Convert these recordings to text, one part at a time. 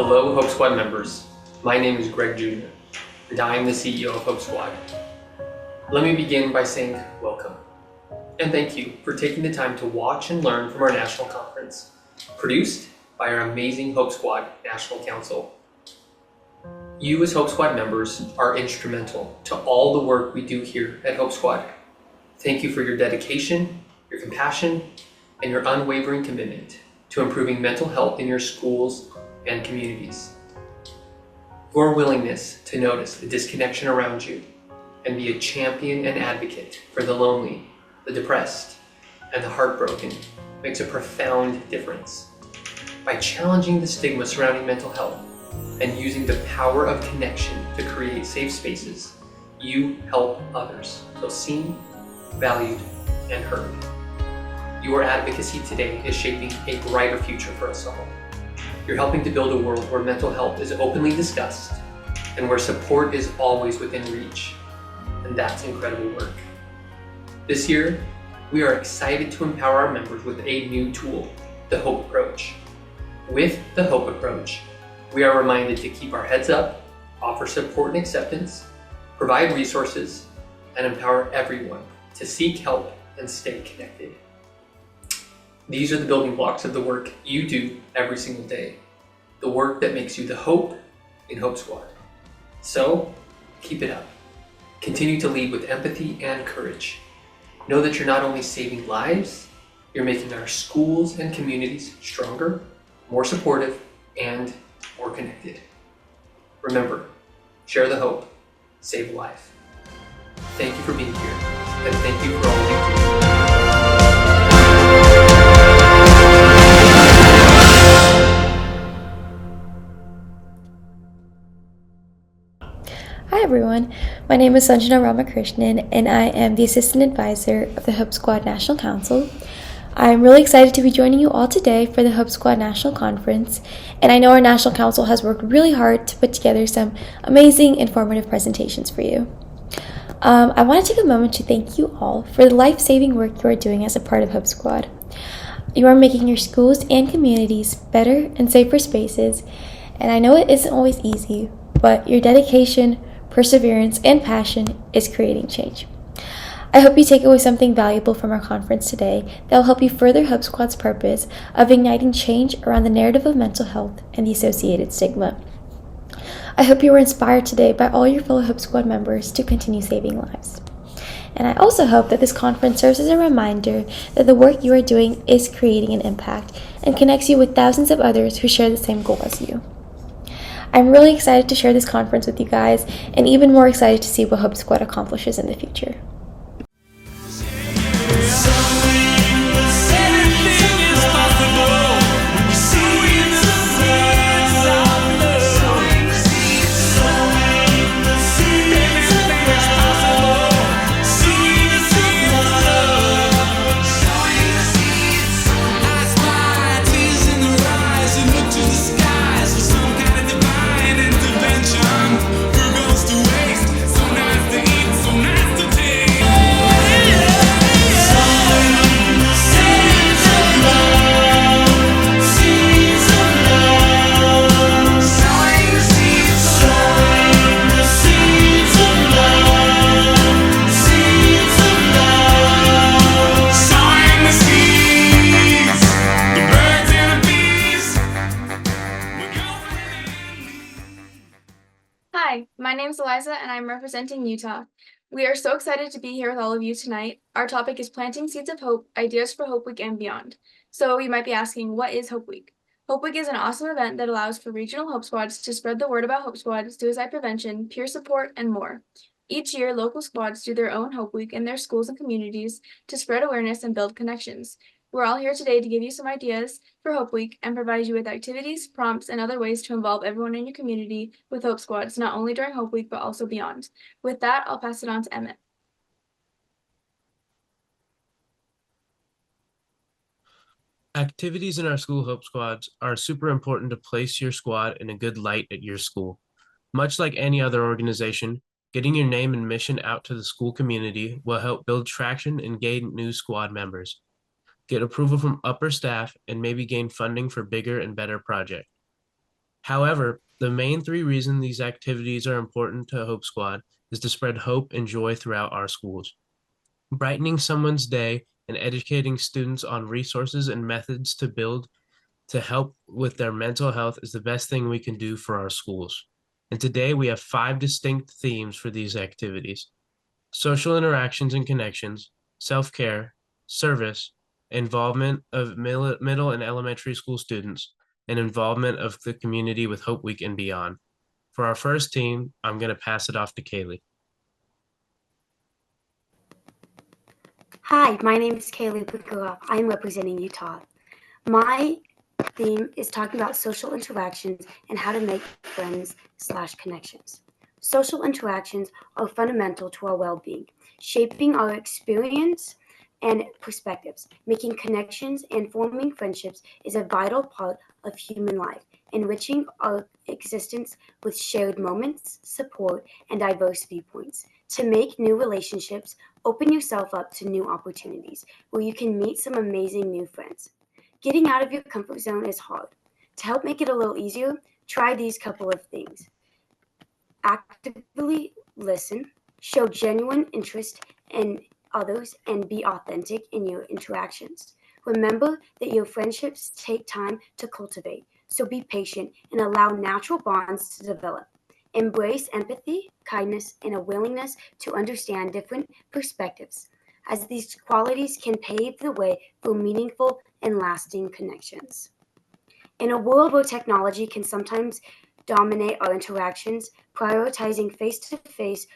Hello, Hope Squad members. My name is Greg Jr., and I am the CEO of Hope Squad. Let me begin by saying welcome, and thank you for taking the time to watch and learn from our national conference, produced by our amazing Hope Squad National Council. You as Hope Squad members are instrumental to all the work we do here at Hope Squad. Thank you for your dedication, your compassion, and your unwavering commitment to improving mental health in your schools and communities. Your willingness to notice the disconnection around you and be a champion and advocate for the lonely, the depressed, and the heartbroken makes a profound difference. By challenging the stigma surrounding mental health and using the power of connection to create safe spaces, you help others feel seen, valued, and heard. Your advocacy today is shaping a brighter future for us all. You're helping to build a world where mental health is openly discussed and where support is always within reach. And that's incredible work. This year, we are excited to empower our members with a new tool, the Hope Approach. With the Hope Approach, we are reminded to keep our heads up, offer support and acceptance, provide resources, and empower everyone to seek help and stay connected. These are the building blocks of the work you do every single day, the work that makes you the hope in Hope Squad. So, keep it up. Continue to lead with empathy and courage. Know that you're not only saving lives, you're making our schools and communities stronger, more supportive, and more connected. Remember, share the hope, save a life. Thank you for being here, and thank you for all you do. Hi everyone, my name is Sanjana Ramakrishnan and I am the Assistant Advisor of the Hope Squad National Council. I'm really excited to be joining you all today for the Hope Squad National Conference, and I know our National Council has worked really hard to put together some amazing informative presentations for you. I want to take a moment to thank you all for the life-saving work you are doing as a part of Hope Squad. You are making your schools and communities better and safer spaces, and I know it isn't always easy, but your dedication, perseverance, and passion is creating change. I hope you take away something valuable from our conference today that will help you further Hope Squad's purpose of igniting change around the narrative of mental health and the associated stigma. I hope you were inspired today by all your fellow Hope Squad members to continue saving lives. And I also hope that this conference serves as a reminder that the work you are doing is creating an impact and connects you with thousands of others who share the same goal as you. I'm really excited to share this conference with you guys, and even more excited to see what Hope Squad accomplishes in the future. Hi, my name's Eliza and I'm representing Utah. We are so excited to be here with all of you tonight. Our topic is Planting Seeds of Hope, Ideas for Hope Week and Beyond. So you might be asking, what is Hope Week? Hope Week is an awesome event that allows for regional Hope Squads to spread the word about Hope Squad, suicide prevention, peer support, and more. Each year, local squads do their own Hope Week in their schools and communities to spread awareness and build connections. We're all here today to give you some ideas for Hope Week and provide you with activities, prompts, and other ways to involve everyone in your community with Hope Squads, not only during Hope Week, but also beyond. With that, I'll pass it on to Emmett. Activities in our school Hope Squads are super important to place your squad in a good light at your school. Much like any other organization, getting your name and mission out to the school community will help build traction and gain new squad members. Get approval from upper staff and maybe gain funding for bigger and better projects. However, the main three reasons these activities are important to Hope Squad is to spread hope and joy throughout our schools. Brightening someone's day and educating students on resources and methods to help with their mental health is the best thing we can do for our schools. And today we have 5 distinct themes for these activities: social interactions and connections, self-care, service, involvement of middle and elementary school students, and involvement of the community with Hope Week and beyond. For our first team, I'm going to pass it off to Kaylee. Hi, my name is Kaylee Pukua. I'm representing Utah. My theme is talking about social interactions and how to make friends/connections. Social interactions are fundamental to our well-being, shaping our experience and perspectives. Making connections and forming friendships is a vital part of human life, enriching our existence with shared moments, support, and diverse viewpoints. To make new relationships, open yourself up to new opportunities where you can meet some amazing new friends. Getting out of your comfort zone is hard. To help make it a little easier, try these couple of things. Actively listen, show genuine interest in others, and be authentic in your interactions. Remember that your friendships take time to cultivate, so be patient and allow natural bonds to develop. Embrace empathy, kindness, and a willingness to understand different perspectives, as these qualities can pave the way for meaningful and lasting connections. In a world where technology can sometimes dominate our interactions, prioritizing face-to-face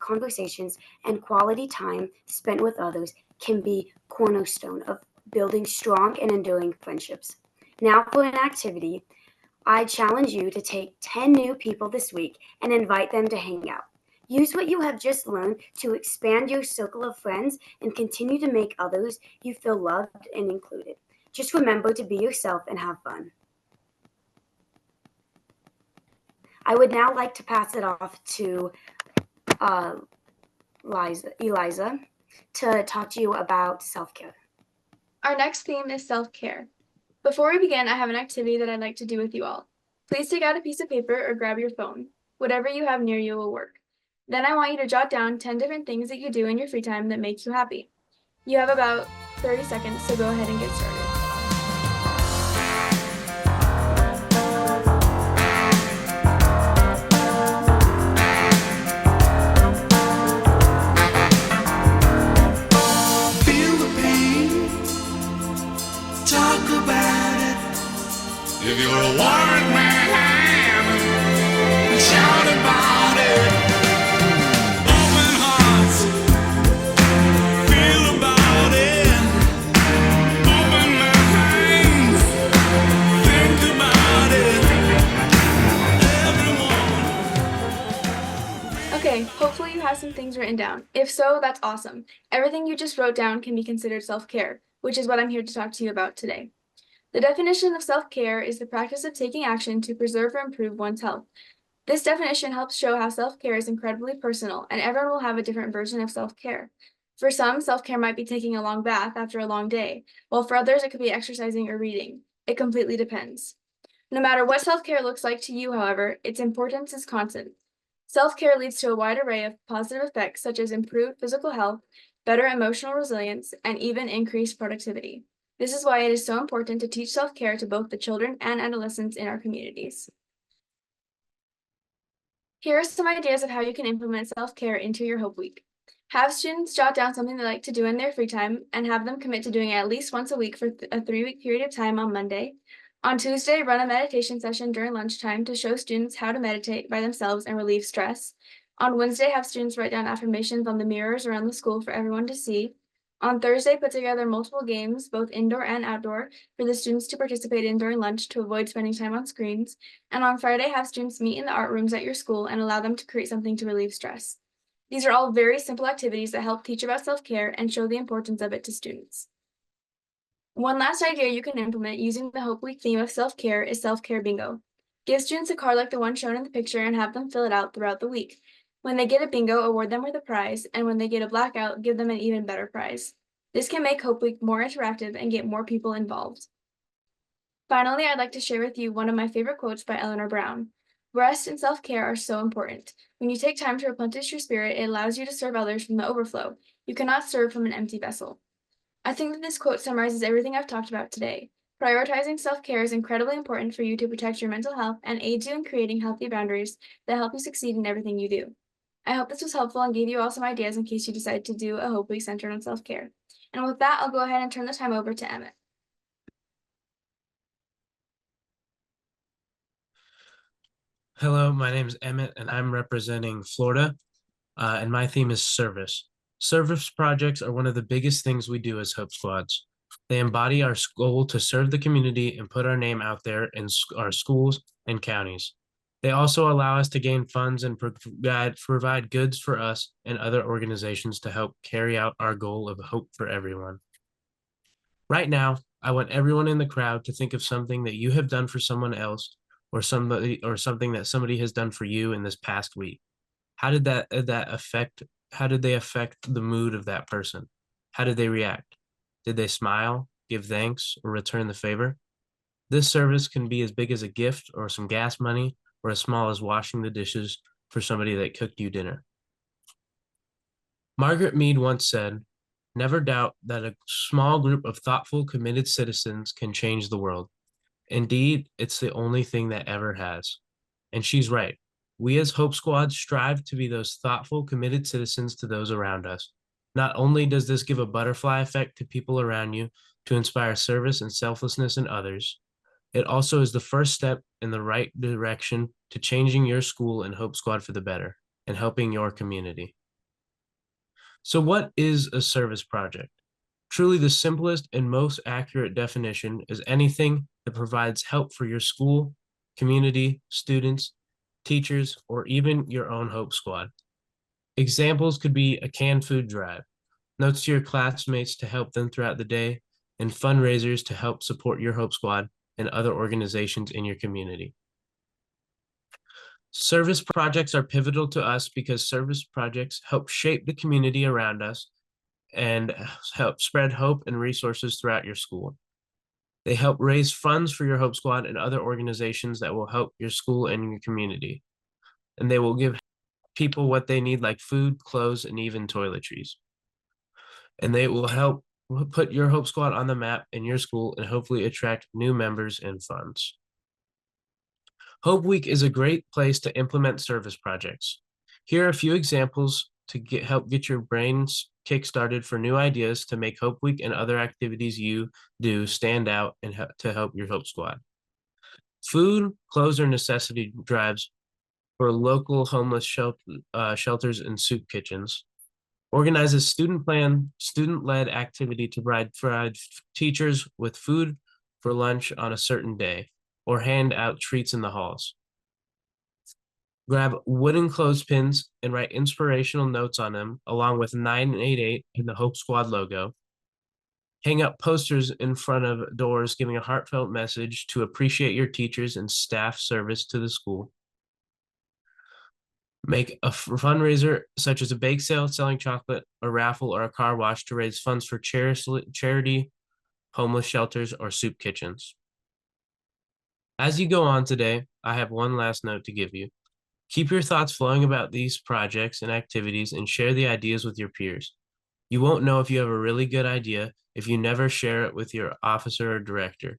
conversations and quality time spent with others can be cornerstone of building strong and enduring friendships. Now for an activity. I challenge you to take 10 new people this week and invite them to hang out. Use what you have just learned to expand your circle of friends and continue to make others you feel loved and included. Just remember to be yourself and have fun. I would now like to pass it off to Eliza to talk to you about self-care. Our next theme is self-care. Before we begin, I have an activity that I'd like to do with you all. Please take out a piece of paper or grab your phone. Whatever you have near you will work. Then I want you to jot down 10 different things that you do in your free time that make you happy. You have about 30 seconds, so go ahead and get started. If you're a warrant man, shout about it. Open hearts, feel about it. Open minds, think about it. Everyone. Okay, hopefully you have some things written down. If so, that's awesome. Everything you just wrote down can be considered self-care, which is what I'm here to talk to you about today. The definition of self-care is the practice of taking action to preserve or improve one's health. This definition helps show how self-care is incredibly personal, and everyone will have a different version of self-care. For some, self-care might be taking a long bath after a long day, while for others it could be exercising or reading. It completely depends. No matter what self-care looks like to you, however, its importance is constant. Self-care leads to a wide array of positive effects such as improved physical health, better emotional resilience, and even increased productivity. This is why it is so important to teach self-care to both the children and adolescents in our communities. Here are some ideas of how you can implement self-care into your Hope Week. Have students jot down something they like to do in their free time and have them commit to doing it at least once a week for a 3-week period of time on Monday. On Tuesday, run a meditation session during lunchtime to show students how to meditate by themselves and relieve stress. On Wednesday, have students write down affirmations on the mirrors around the school for everyone to see. On Thursday, put together multiple games, both indoor and outdoor, for the students to participate in during lunch to avoid spending time on screens. And on Friday, have students meet in the art rooms at your school and allow them to create something to relieve stress. These are all very simple activities that help teach about self-care and show the importance of it to students. One last idea you can implement using the Hope Week theme of self-care is self-care bingo. Give students a card like the one shown in the picture and have them fill it out throughout the week. When they get a bingo, award them with a prize, and when they get a blackout, give them an even better prize. This can make Hope Week more interactive and get more people involved. Finally, I'd like to share with you one of my favorite quotes by Eleanor Brown. Rest and self-care are so important. When you take time to replenish your spirit, it allows you to serve others from the overflow. You cannot serve from an empty vessel. I think that this quote summarizes everything I've talked about today. Prioritizing self-care is incredibly important for you to protect your mental health and aids you in creating healthy boundaries that help you succeed in everything you do. I hope this was helpful and gave you all some ideas in case you decide to do a Hope Week centered on self-care. And with that, I'll go ahead and turn the time over to Emmett. Hello, my name is Emmett, and I'm representing Florida, and my theme is service. Service projects are one of the biggest things we do as Hope Squads. They embody our goal to serve the community and put our name out there in our schools and counties. They also allow us to gain funds and provide goods for us and other organizations to help carry out our goal of hope for everyone. Right now, I want everyone in the crowd to think of something that you have done for someone else or something that somebody has done for you in this past week. How did how did they affect the mood of that person? How did they react? Did they smile, give thanks, or return the favor? This service can be as big as a gift or some gas money, or as small as washing the dishes for somebody that cooked you dinner. Margaret Mead once said, "Never doubt that a small group of thoughtful, committed citizens can change the world. Indeed, it's the only thing that ever has." And she's right. We as Hope Squad strive to be those thoughtful, committed citizens to those around us. Not only does this give a butterfly effect to people around you to inspire service and selflessness in others, it also is the first step in the right direction to changing your school and Hope Squad for the better and helping your community. So what is a service project? Truly, the simplest and most accurate definition is anything that provides help for your school, community, students, teachers, or even your own Hope Squad. Examples could be a canned food drive, notes to your classmates to help them throughout the day, and fundraisers to help support your Hope Squad and other organizations in your community. Service projects are pivotal to us because service projects help shape the community around us and help spread hope and resources throughout your school. They help raise funds for your Hope Squad and other organizations that will help your school and your community. And they will give people what they need, like food, clothes, and even toiletries. And they will help put your Hope Squad on the map in your school and hopefully attract new members and funds. Hope Week is a great place to implement service projects. Here are a few examples to help get your brains kick-started for new ideas to make Hope Week and other activities you do stand out and to help your Hope Squad. Food, clothes, or necessity drives for local homeless shelters and soup kitchens. Organizes student-led activity to provide teachers with food for lunch on a certain day, or hand out treats in the halls. Grab wooden clothespins and write inspirational notes on them, along with 988 and the Hope Squad logo. Hang up posters in front of doors giving a heartfelt message to appreciate your teachers and staff service to the school. Make a fundraiser such as a bake sale, selling chocolate, a raffle, or a car wash to raise funds for charity, homeless shelters, or soup kitchens. As you go on today, I have one last note to give you. Keep your thoughts flowing about these projects and activities and share the ideas with your peers. You won't know if you have a really good idea if you never share it with your officer or director.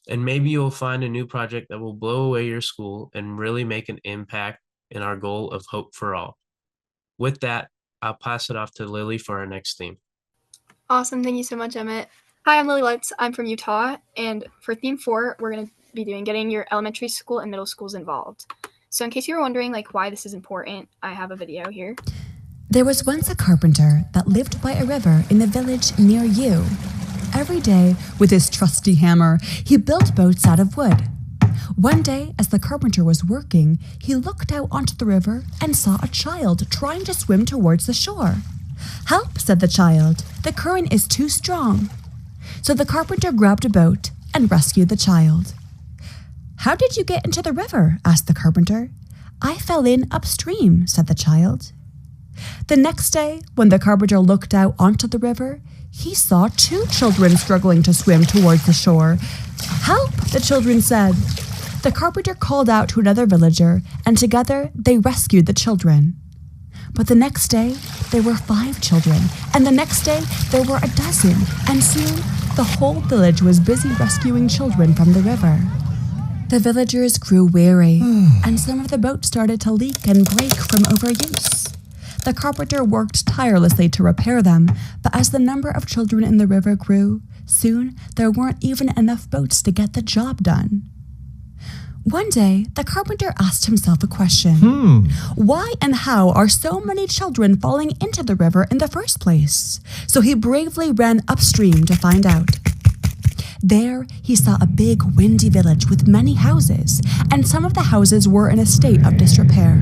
And maybe you'll find a new project that will blow away your school and really make an impact in our goal of hope for all. With that, I'll pass it off to Lily for our next theme. Awesome. Thank you so much, Emmett. Hi, I'm Lily Lutz. I'm from Utah. And for theme 4, we're going to be doing getting your elementary school and middle schools involved. So in case you were wondering why this is important, I have a video here. There was once a carpenter that lived by a river in the village near you. Every day, with his trusty hammer, he built boats out of wood. One day, as the carpenter was working, he looked out onto the river and saw a child trying to swim towards the shore. "Help," said the child, "the current is too strong." So the carpenter grabbed a boat and rescued the child. "How did you get into the river?" asked the carpenter. "I fell in upstream," said the child. The next day, when the carpenter looked out onto the river, he saw 2 children struggling to swim towards the shore. "Help!" the children said. The carpenter called out to another villager, and together they rescued the children. But the next day, there were 5 children, and the next day, there were 12, and soon the whole village was busy rescuing children from the river. The villagers grew weary, and some of the boats started to leak and break from overuse. The carpenter worked tirelessly to repair them, but as the number of children in the river grew, soon there weren't even enough boats to get the job done. One day, the carpenter asked himself a question. Why and how are so many children falling into the river in the first place? So he bravely ran upstream to find out. There, he saw a big, windy village with many houses, and some of the houses were in a state of disrepair.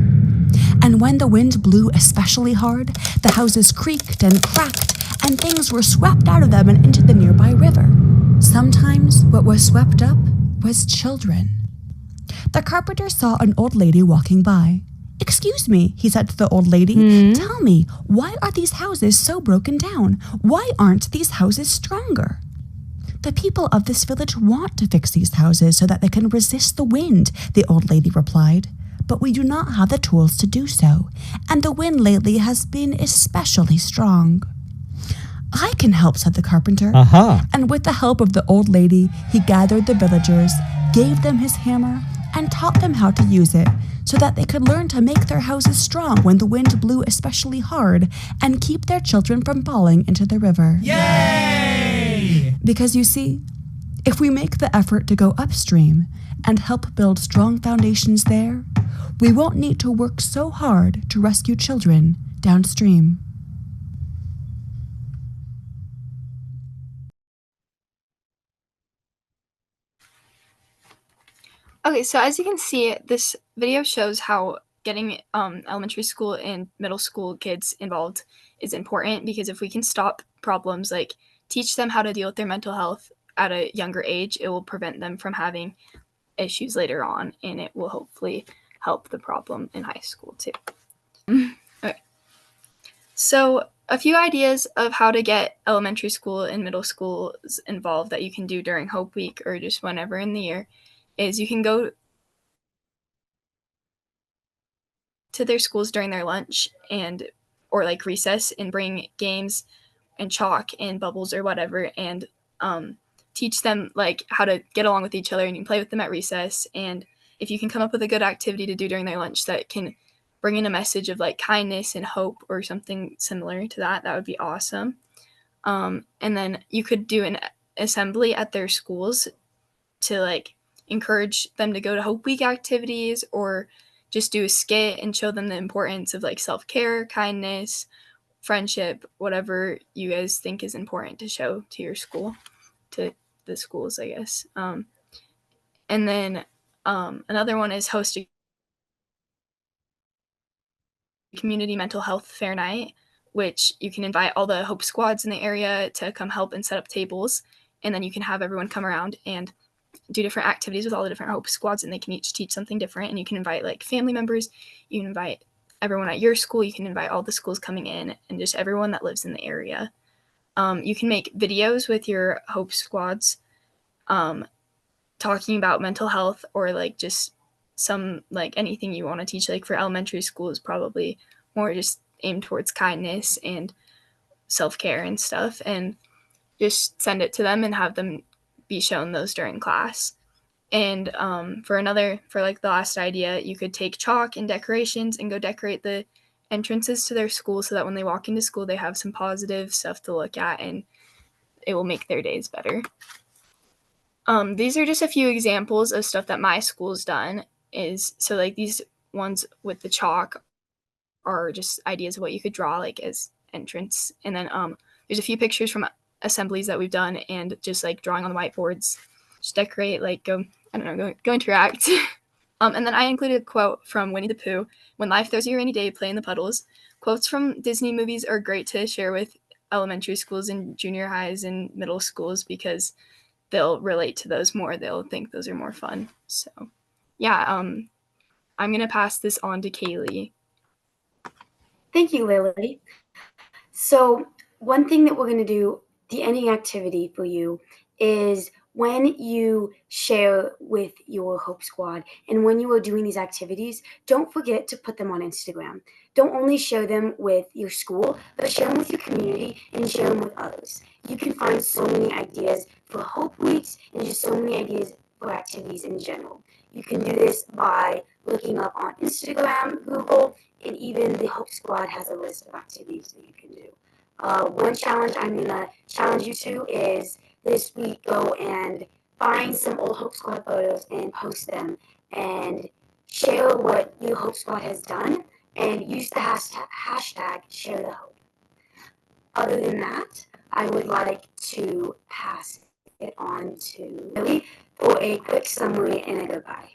And when the wind blew especially hard, the houses creaked and cracked, and things were swept out of them and into the nearby river. Sometimes what was swept up was children. The carpenter saw an old lady walking by. "Excuse me," he said to the old lady, "tell me, why are these houses so broken down? Why aren't these houses stronger?" "The people of this village want to fix these houses so that they can resist the wind," the old lady replied. "But we do not have the tools to do so, and the wind lately has been especially strong." "I can help," said the carpenter. And with the help of the old lady, he gathered the villagers, gave them his hammer, and taught them how to use it so that they could learn to make their houses strong when the wind blew especially hard and keep their children from falling into the river. Yay! Because you see, if we make the effort to go upstream and help build strong foundations there, we won't need to work so hard to rescue children downstream. Okay, so as you can see, this video shows how getting elementary school and middle school kids involved is important, because if we can stop problems, like teach them how to deal with their mental health at a younger age, it will prevent them from having issues later on, and it will hopefully help the problem in high school too. Okay. So a few ideas of how to get elementary school and middle schools involved that you can do during Hope Week or just whenever in the year is you can go to their schools during their lunch or like recess and bring games and chalk and bubbles or whatever, and teach them like how to get along with each other, and you can play with them at recess. And if you can come up with a good activity to do during their lunch that can bring in a message of like kindness and hope or something similar to that, that would be awesome. And then you could do an assembly at their schools to like encourage them to go to Hope Week activities, or just do a skit and show them the importance of like self-care, kindness, friendship, whatever you guys think is important to show to your school, to the schools, I guess. And then another one is host a community mental health fair night, which you can invite all the Hope squads in the area to come help and set up tables, and then you can have everyone come around and do different activities with all the different Hope squads, and they can each teach something different. And you can invite like family members, you can invite everyone at your school, you can invite all the schools coming in, and just everyone that lives in the area. You can make videos with your Hope squads talking about mental health, or like just some like anything you want to teach. Like for elementary school is probably more just aimed towards kindness and self-care and stuff, and just send it to them and have them be shown those during class. And for like the last idea, you could take chalk and decorations and go decorate the entrances to their school so that when they walk into school, they have some positive stuff to look at, and it will make their days better. These are just a few examples of stuff that my school's done. So like these ones with the chalk are just ideas of what you could draw like as entrance. And then there's a few pictures from assemblies that we've done, and just like drawing on the whiteboards, just decorate, like go interact. And then I included a quote from Winnie the Pooh: "When life throws you a rainy day, play in the puddles." Quotes from Disney movies are great to share with elementary schools and junior highs and middle schools, because they'll relate to those more. They'll think those are more fun. So yeah, I'm gonna pass this on to Kaylee. Thank you, Lily. So one thing that we're going to do, the ending activity for you, is When you share with your Hope Squad and when you are doing these activities, don't forget to put them on Instagram. Don't only share them with your school, but share them with your community and share them with others. You can find so many ideas for Hope Weeks and just so many ideas for activities in general. You can do this by looking up on Instagram, Google, and even the Hope Squad has a list of activities that you can do. One challenge I'm going to challenge you to is this week go and find some old Hope Squad photos and post them and share what your Hope Squad has done and use the hashtag share the hope. Other than that, I would like to pass it on to Lily for a quick summary and a goodbye.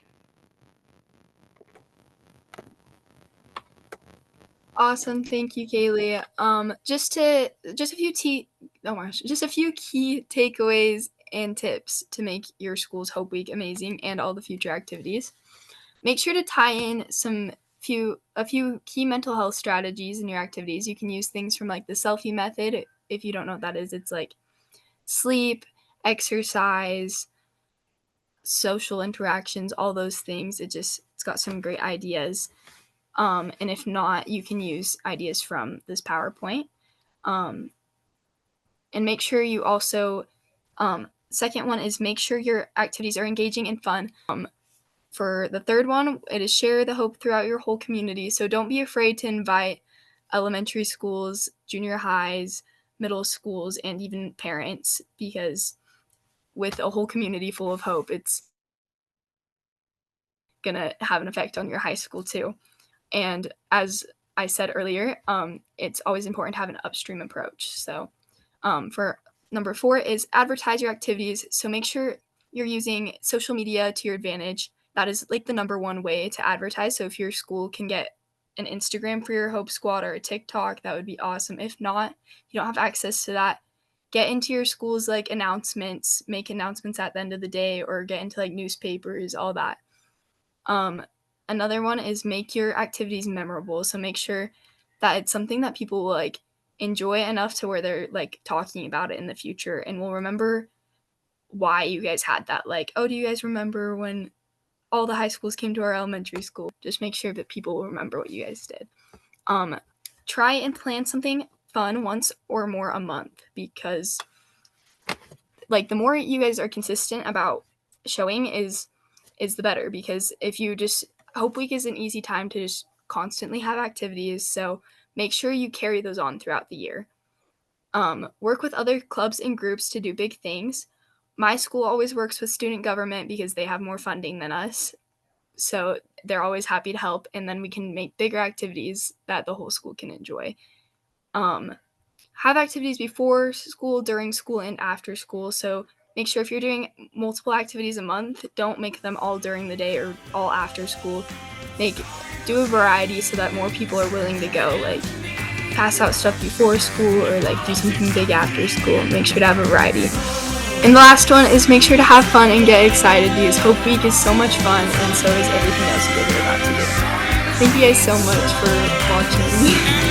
Awesome, thank you, Kaylee. Just a few key takeaways and tips to make your school's Hope Week amazing and all the future activities. Make sure to tie in a few key mental health strategies in your activities. You can use things from like the selfie method. If you don't know what that is, it's like sleep, exercise, social interactions, all those things. It's got some great ideas. And if not, you can use ideas from this PowerPoint. And make sure you also, second one is make sure your activities are engaging and fun. For the third one, it is share the hope throughout your whole community. So don't be afraid to invite elementary schools, junior highs, middle schools, and even parents, because with a whole community full of hope, it's going to have an effect on your high school too. And as I said earlier, it's always important to have an upstream approach. So for number 4 is advertise your activities. So make sure you're using social media to your advantage. That is like the number one way to advertise. So if your school can get an Instagram for your Hope Squad or a TikTok, that would be awesome. If not, you don't have access to that, get into your school's like announcements, make announcements at the end of the day, or get into like newspapers, all that. Another one is make your activities memorable. So make sure that it's something that people will like enjoy enough to where they're like talking about it in the future and will remember why you guys had that. Like, oh, do you guys remember when all the high schools came to our elementary school? Just make sure that people will remember what you guys did. Try and plan something fun once or more a month, because like the more you guys are consistent about showing is the better, because if you just Hope Week is an easy time to just constantly have activities, so make sure you carry those on throughout the year. Work with other clubs and groups to do big things. My school always works with student government because they have more funding than us, so they're always happy to help, and then we can make bigger activities that the whole school can enjoy. Have activities before school, during school, and after school. So make sure if you're doing multiple activities a month, don't make them all during the day or all after school. Do a variety so that more people are willing to go. Like pass out stuff before school or like do something big after school. Make sure to have a variety. And the last one is make sure to have fun and get excited, because Hope Week is so much fun and so is everything else you guys are about to do. Thank you guys so much for watching.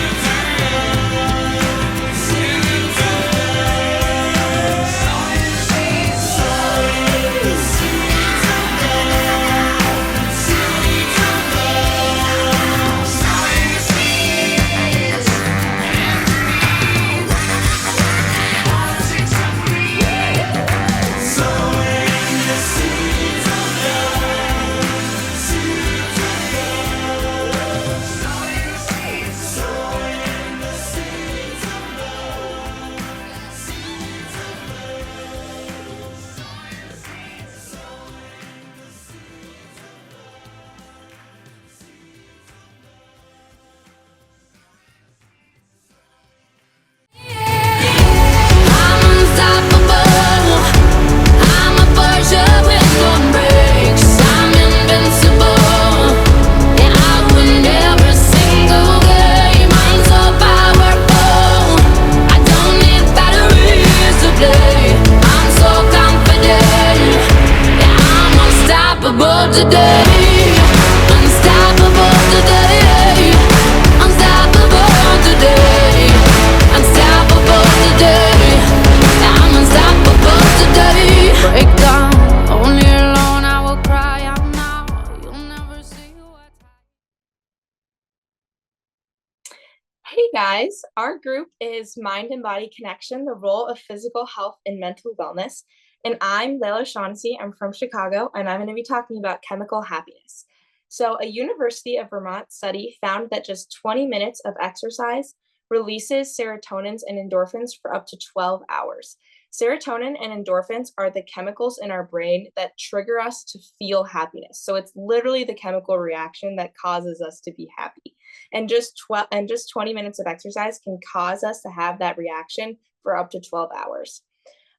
Hey guys, our group is Mind and Body Connection, the role of physical health and mental wellness. And I'm Layla Shaughnessy. I'm from Chicago, and I'm going to be talking about chemical happiness. So, a University of Vermont study found that just 20 minutes of exercise releases serotonins and endorphins for up to 12 hours. Serotonin and endorphins are the chemicals in our brain that trigger us to feel happiness. So, it's literally the chemical reaction that causes us to be happy. And just 20 minutes of exercise can cause us to have that reaction for up to 12 hours.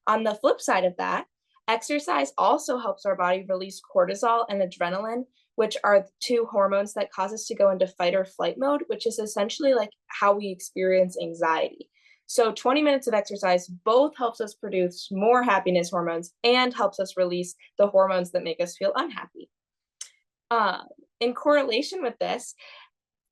On the flip side of that, exercise also helps our body release cortisol and adrenaline, which are two hormones that cause us to go into fight or flight mode, which is essentially like how we experience anxiety. So 20 minutes of exercise both helps us produce more happiness hormones and helps us release the hormones that make us feel unhappy. Uh, in correlation with this,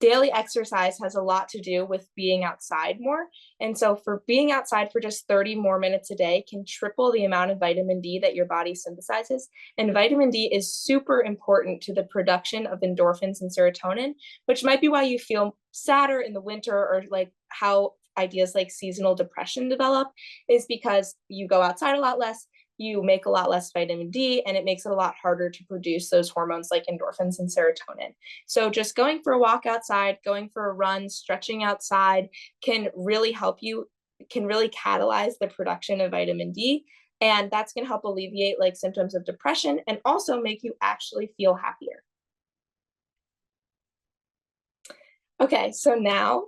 daily exercise has a lot to do with being outside more. And so, for being outside for just 30 more minutes a day can triple the amount of vitamin D that your body synthesizes. And vitamin D is super important to the production of endorphins and serotonin, which might be why you feel sadder in the winter, or like how ideas like seasonal depression develop, is because you go outside a lot less. You make a lot less vitamin D, and it makes it a lot harder to produce those hormones like endorphins and serotonin. So, just going for a walk outside, going for a run, stretching outside can really help you, can really catalyze the production of vitamin D. And that's going to help alleviate like symptoms of depression and also make you actually feel happier. Okay, so now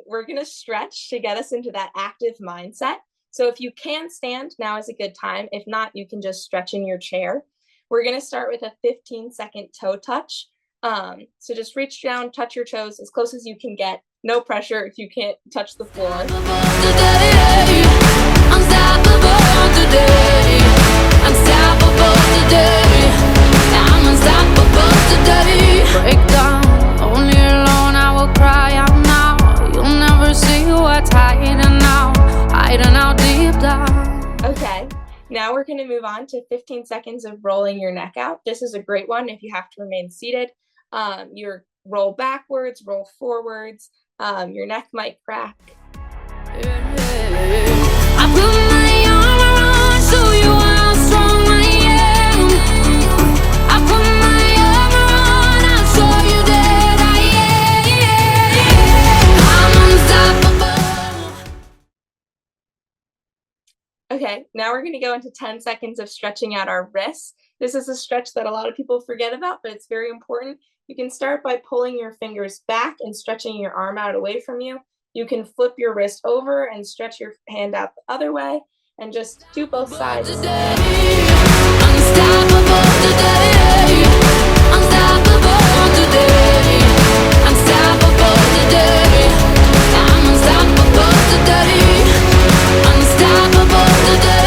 we're going to stretch to get us into that active mindset. So if you can stand, now is a good time. If not, you can just stretch in your chair. We're going to start with a 15-second toe touch. So just reach down, touch your toes as close as you can get. No pressure if you can't touch the floor. Okay, now we're going to move on to 15 seconds of rolling your neck out. This is a great one if you have to remain seated. You roll backwards, roll forwards, your neck might crack. I put my arm around, show you how strong I am. I put my arm around, I'll show you that I am. I'm unstoppable. Okay, now we're going to go into 10 seconds of stretching out our wrists. This is a stretch that a lot of people forget about, but it's very important. You can start by pulling your fingers back and stretching your arm out away from you. You can flip your wrist over and stretch your hand out the other way, and just do both sides. Unstoppable today. Unstoppable today. Unstoppable today. I'm unstoppable today. Unstoppable today.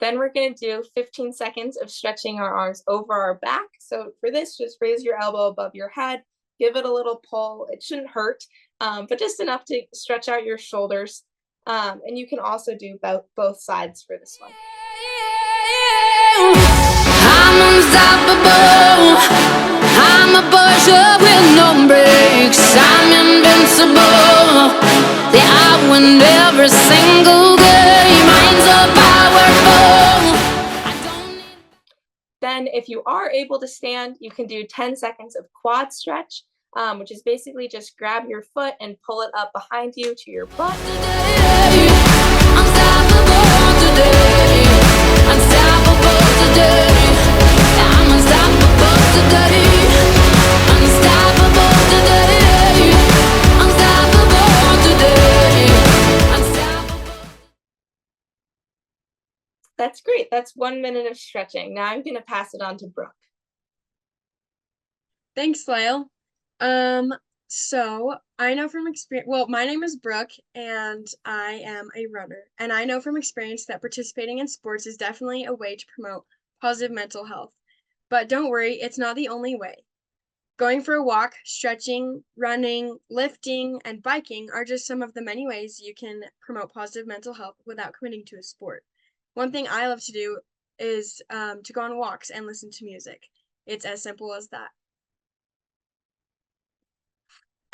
Then we're going to do 15 seconds of stretching our arms over our back. So for this, just raise your elbow above your head, give it a little pull. It shouldn't hurt, but just enough to stretch out your shoulders. And you can also do both sides for this one. I'm unstoppable. I'm a pusher with no brakes. I'm invincible. Yeah, I win every single game. I'm so powerful. I don't need. Then if you are able to stand, you can do 10 seconds of quad stretch, which is basically just grab your foot and pull it up behind you to your butt. Today, unstoppable today. Unstoppable today. I'm unstoppable today. Unstoppable today. Unstoppable today. Unstoppable. That's great. That's 1 minute of stretching. Now I'm going to pass it on to Brooke. Thanks, Lyle. So I know from experience, well, my name is Brooke and I am a runner. And I know from experience that participating in sports is definitely a way to promote positive mental health. But don't worry, it's not the only way. Going for a walk, stretching, running, lifting, and biking are just some of the many ways you can promote positive mental health without committing to a sport. One thing I love to do is to go on walks and listen to music. It's as simple as that.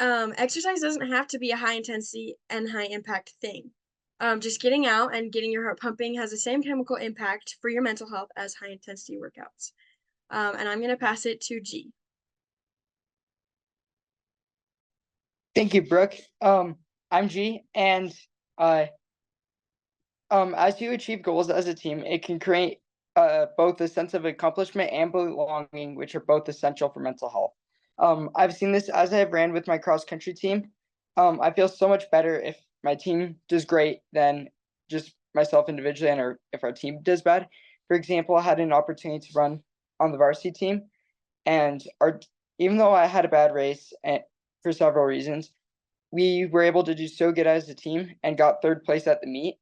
exercise doesn't have to be a high intensity and high impact thing. Just getting out and getting your heart pumping has the same chemical impact for your mental health as high intensity workouts. And I'm going to pass it to G. Thank you, Brooke. I'm G, and as you achieve goals as a team, it can create both a sense of accomplishment and belonging, which are both essential for mental health. I've seen this as I've ran with my cross country team. I feel so much better if my team does great than just myself individually, and or if our team does bad. For example, I had an opportunity to run on the varsity team, and even though I had a bad race for several reasons, we were able to do so good as a team and got third place at the meet.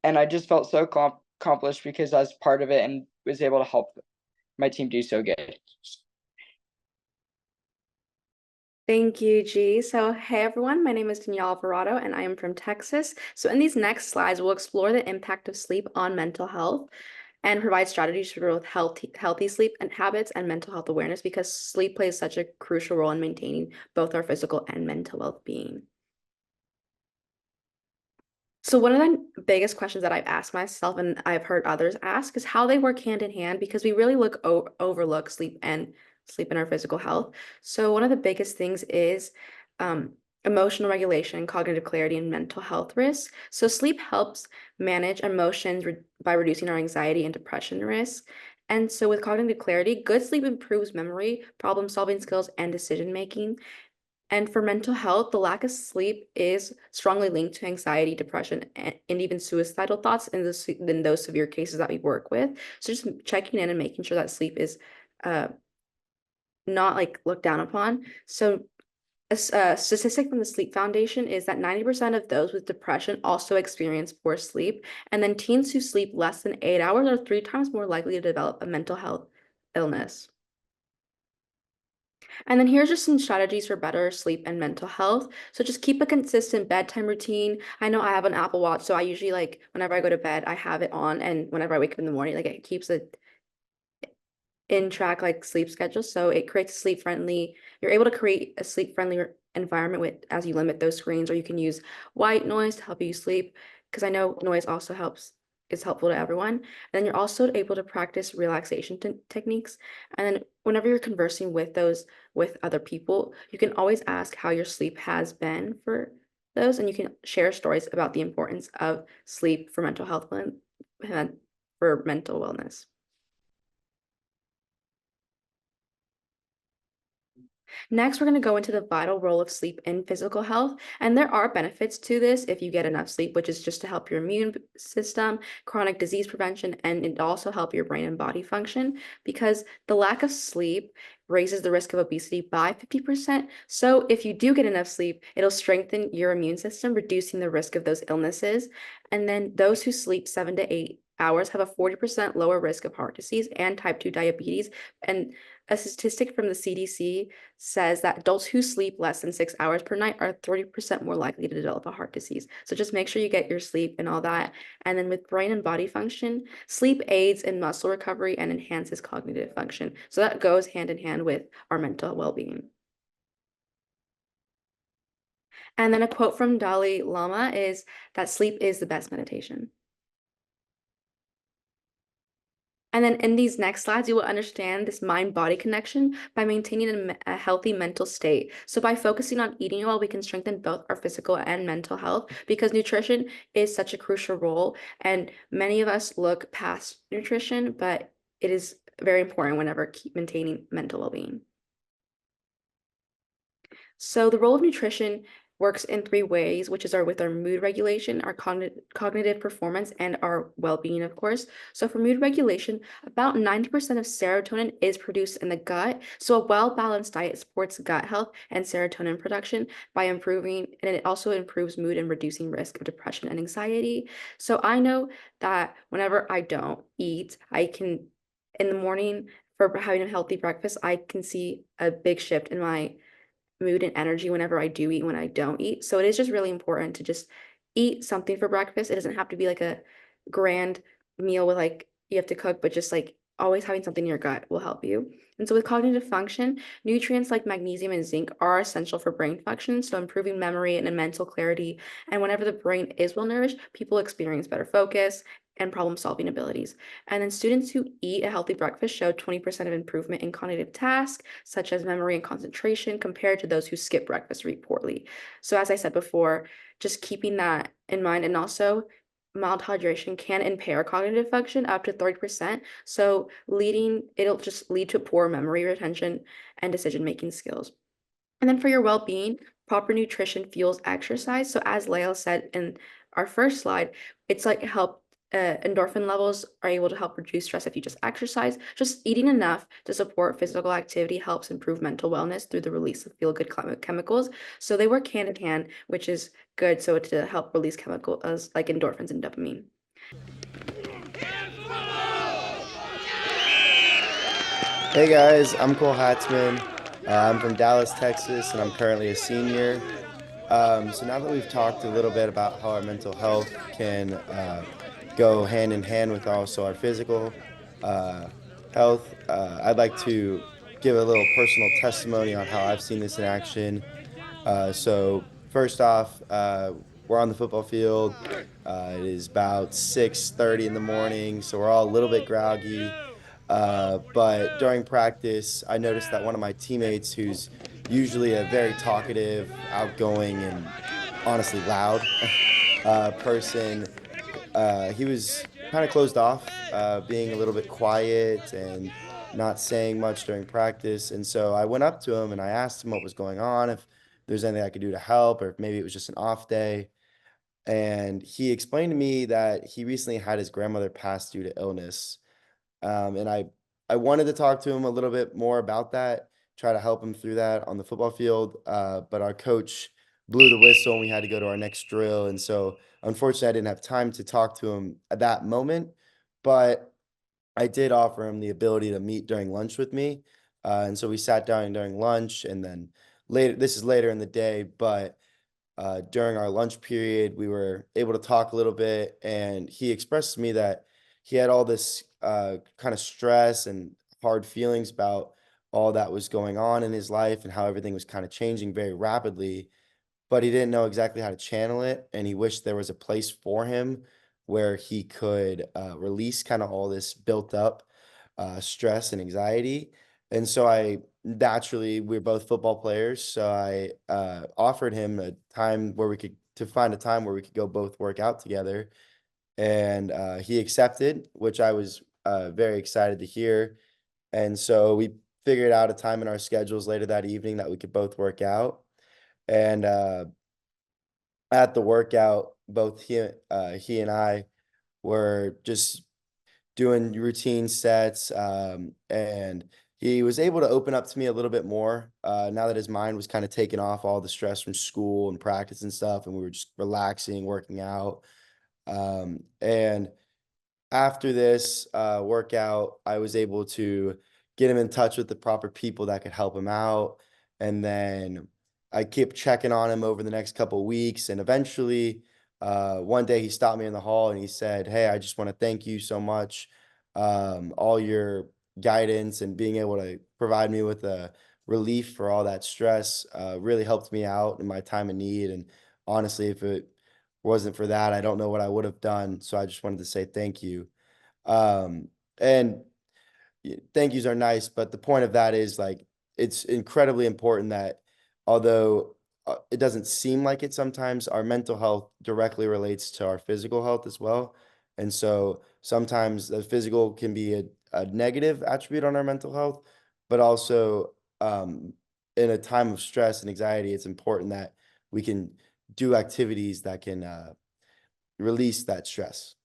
And I just felt so accomplished because I was part of it and was able to help my team do so good. Thank you, G. So, hey everyone, my name is Danielle Alvarado and I am from Texas. So, in these next slides, we'll explore the impact of sleep on mental health and provide strategies for both healthy sleep and habits and mental health awareness, because sleep plays such a crucial role in maintaining both our physical and mental well-being. So one of the biggest questions that I've asked myself and I've heard others ask is how they work hand in hand, because we really overlook sleep and our physical health. So one of the biggest things is emotional regulation, cognitive clarity, and mental health risks. So sleep helps manage emotions by reducing our anxiety and depression risk. And so with cognitive clarity, good sleep improves memory, problem-solving skills, and decision-making. And for mental health, the lack of sleep is strongly linked to anxiety, depression, and even suicidal thoughts in those severe cases that we work with. So just checking in and making sure that sleep is not like looked down upon. So a statistic from the Sleep Foundation is that 90% of those with depression also experience poor sleep. And then teens who sleep less than 8 hours are 3 times more likely to develop a mental health illness. And then here's just some strategies for better sleep and mental health. So just keep a consistent bedtime routine. I know I have an Apple Watch, so I usually like whenever I go to bed, I have it on, and whenever I wake up in the morning, like it keeps it in track like sleep schedule. So it creates you're able to create a sleep-friendly environment as you limit those screens, or you can use white noise to help you sleep, because I know noise also is helpful to everyone. And then you're also able to practice relaxation techniques. And then whenever you're conversing with other people, you can always ask how your sleep has been for those, and you can share stories about the importance of sleep for mental health and for mental wellness. Next, we're going to go into the vital role of sleep in physical health. And there are benefits to this if you get enough sleep, which is just to help your immune system, chronic disease prevention, and it also help your brain and body function, because the lack of sleep raises the risk of obesity by 50%. So if you do get enough sleep, it'll strengthen your immune system, reducing the risk of those illnesses. And then those who sleep 7 to 8 hours have a 40% lower risk of heart disease and type 2 diabetes. And a statistic from the CDC says that adults who sleep less than 6 hours per night are 30% more likely to develop a heart disease. So just make sure you get your sleep and all that. And then with brain and body function, sleep aids in muscle recovery and enhances cognitive function. So that goes hand in hand with our mental well-being. And then a quote from Dalai Lama is that sleep is the best meditation. And then in these next slides, you will understand this mind-body connection by maintaining a healthy mental state. So by focusing on eating well, we can strengthen both our physical and mental health, because nutrition is such a crucial role. And many of us look past nutrition, but it is very important whenever keep maintaining mental well-being. So the role of nutrition works in 3 ways, which is with our mood regulation, our cognitive performance, and our well-being, of course. So for mood regulation, about 90% of serotonin is produced in the gut. So a well-balanced diet supports gut health and serotonin production by improving, and it also improves mood and reducing risk of depression and anxiety. So I know that whenever I don't eat, in the morning for having a healthy breakfast, I can see a big shift in my mood and energy whenever I do eat and when I don't eat. So it is just really important to just eat something for breakfast. It doesn't have to be like a grand meal with like you have to cook, but just like always having something in your gut will help you. And so with cognitive function, nutrients like magnesium and zinc are essential for brain function, so improving memory and mental clarity. And whenever the brain is well nourished, people experience better focus and problem solving abilities. And then students who eat a healthy breakfast show 20% of improvement in cognitive tasks, such as memory and concentration, compared to those who skip breakfast or eat poorly. So as I said before, just keeping that in mind, and also mild hydration can impair cognitive function up to 30%. So it'll just lead to poor memory retention and decision-making skills. And then for your well-being, proper nutrition fuels exercise. So as Layla said in our first slide, it's like endorphin levels are able to help reduce stress if you just exercise. Just eating enough to support physical activity helps improve mental wellness through the release of feel-good chemicals. So they work hand in hand, which is good. So to help release chemicals like endorphins and dopamine. Hey guys, I'm Cole Hatzman. I'm from Dallas, Texas, and I'm currently a senior. So now that we've talked a little bit about how our mental health can go hand in hand with also our physical health, I'd like to give a little personal testimony on how I've seen this in action. So first off, we're on the football field. It is about 6:30 in the morning, so we're all a little bit groggy. But during practice, I noticed that one of my teammates, who's usually a very talkative, outgoing, and honestly loud person, he was kind of closed off, being a little bit quiet and not saying much during practice. And so I went up to him and I asked him what was going on, if there's anything I could do to help, or if maybe it was just an off day. And he explained to me that he recently had his grandmother pass due to illness. And I wanted to talk to him a little bit more about that, try to help him through that on the football field. But our coach blew the whistle and we had to go to our next drill. And so unfortunately, I didn't have time to talk to him at that moment. But I did offer him the ability to meet during lunch with me. And so we sat down during lunch, and then this is later in the day, but during our lunch period, we were able to talk a little bit, and he expressed to me that he had all this kind of stress and hard feelings about all that was going on in his life and how everything was kind of changing very rapidly, but he didn't know exactly how to channel it, and he wished there was a place for him where he could release kind of all this built up stress and anxiety. And so we're both football players, so I offered him a time where we could find a time where we could go both work out together, and he accepted, which I was very excited to hear. And so we figured out a time in our schedules later that evening that we could both work out. And at the workout, both he and I were just doing routine sets, and he was able to open up to me a little bit more now that his mind was kind of taken off all the stress from school and practice and stuff, and we were just relaxing, working out. And after this workout, I was able to get him in touch with the proper people that could help him out. And then I kept checking on him over the next couple of weeks. And eventually, one day he stopped me in the hall and he said, "Hey, I just want to thank you so much. All your guidance and being able to provide me with a relief for all that stress really helped me out in my time of need. And honestly, if it wasn't for that, I don't know what I would have done. So I just wanted to say thank you." And thank yous are nice, but the point of that is, like, it's incredibly important that although it doesn't seem like it sometimes, our mental health directly relates to our physical health as well. And so sometimes the physical can be a negative attribute on our mental health, but also in a time of stress and anxiety, it's important that we can do activities that can release that stress.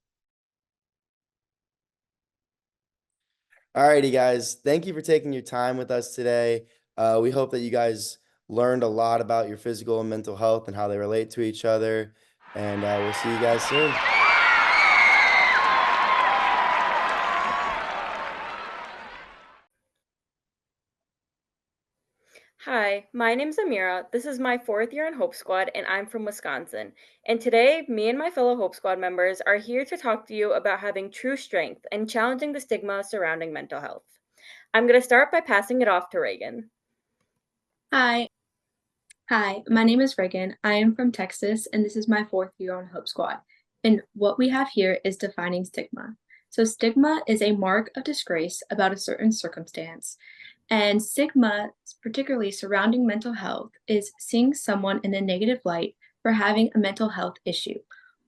Alrighty, guys. Thank you for taking your time with us today. We hope that you guys learned a lot about your physical and mental health and how they relate to each other. And we'll see you guys soon. Hi, my name's Amira. This is my 4th year in Hope Squad, and I'm from Wisconsin. And today, me and my fellow Hope Squad members are here to talk to you about having true strength and challenging the stigma surrounding mental health. I'm going to start by passing it off to Reagan. Hi. Hi, my name is Reagan. I am from Texas, and this is my 4th year on Hope Squad. And what we have here is defining stigma. So stigma is a mark of disgrace about a certain circumstance. And stigma, particularly surrounding mental health, is seeing someone in a negative light for having a mental health issue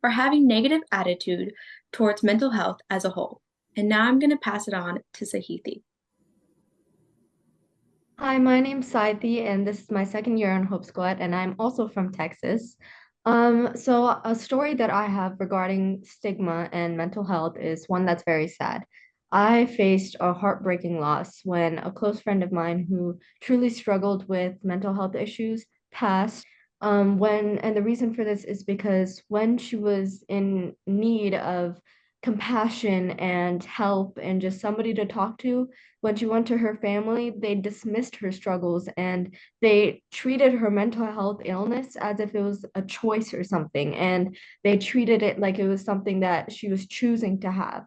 or having negative attitude towards mental health as a whole. And now I'm going to pass it on to Sahithi. Hi, my name's Saithi, and this is my 2nd year on Hope Squad, and I'm also from Texas. So a story that I have regarding stigma and mental health is one that's very sad. I faced a heartbreaking loss when a close friend of mine who truly struggled with mental health issues passed. And the reason for this is because when she was in need of compassion and help and just somebody to talk to, when she went to her family, they dismissed her struggles and they treated her mental health illness as if it was a choice or something. And they treated it like it was something that she was choosing to have.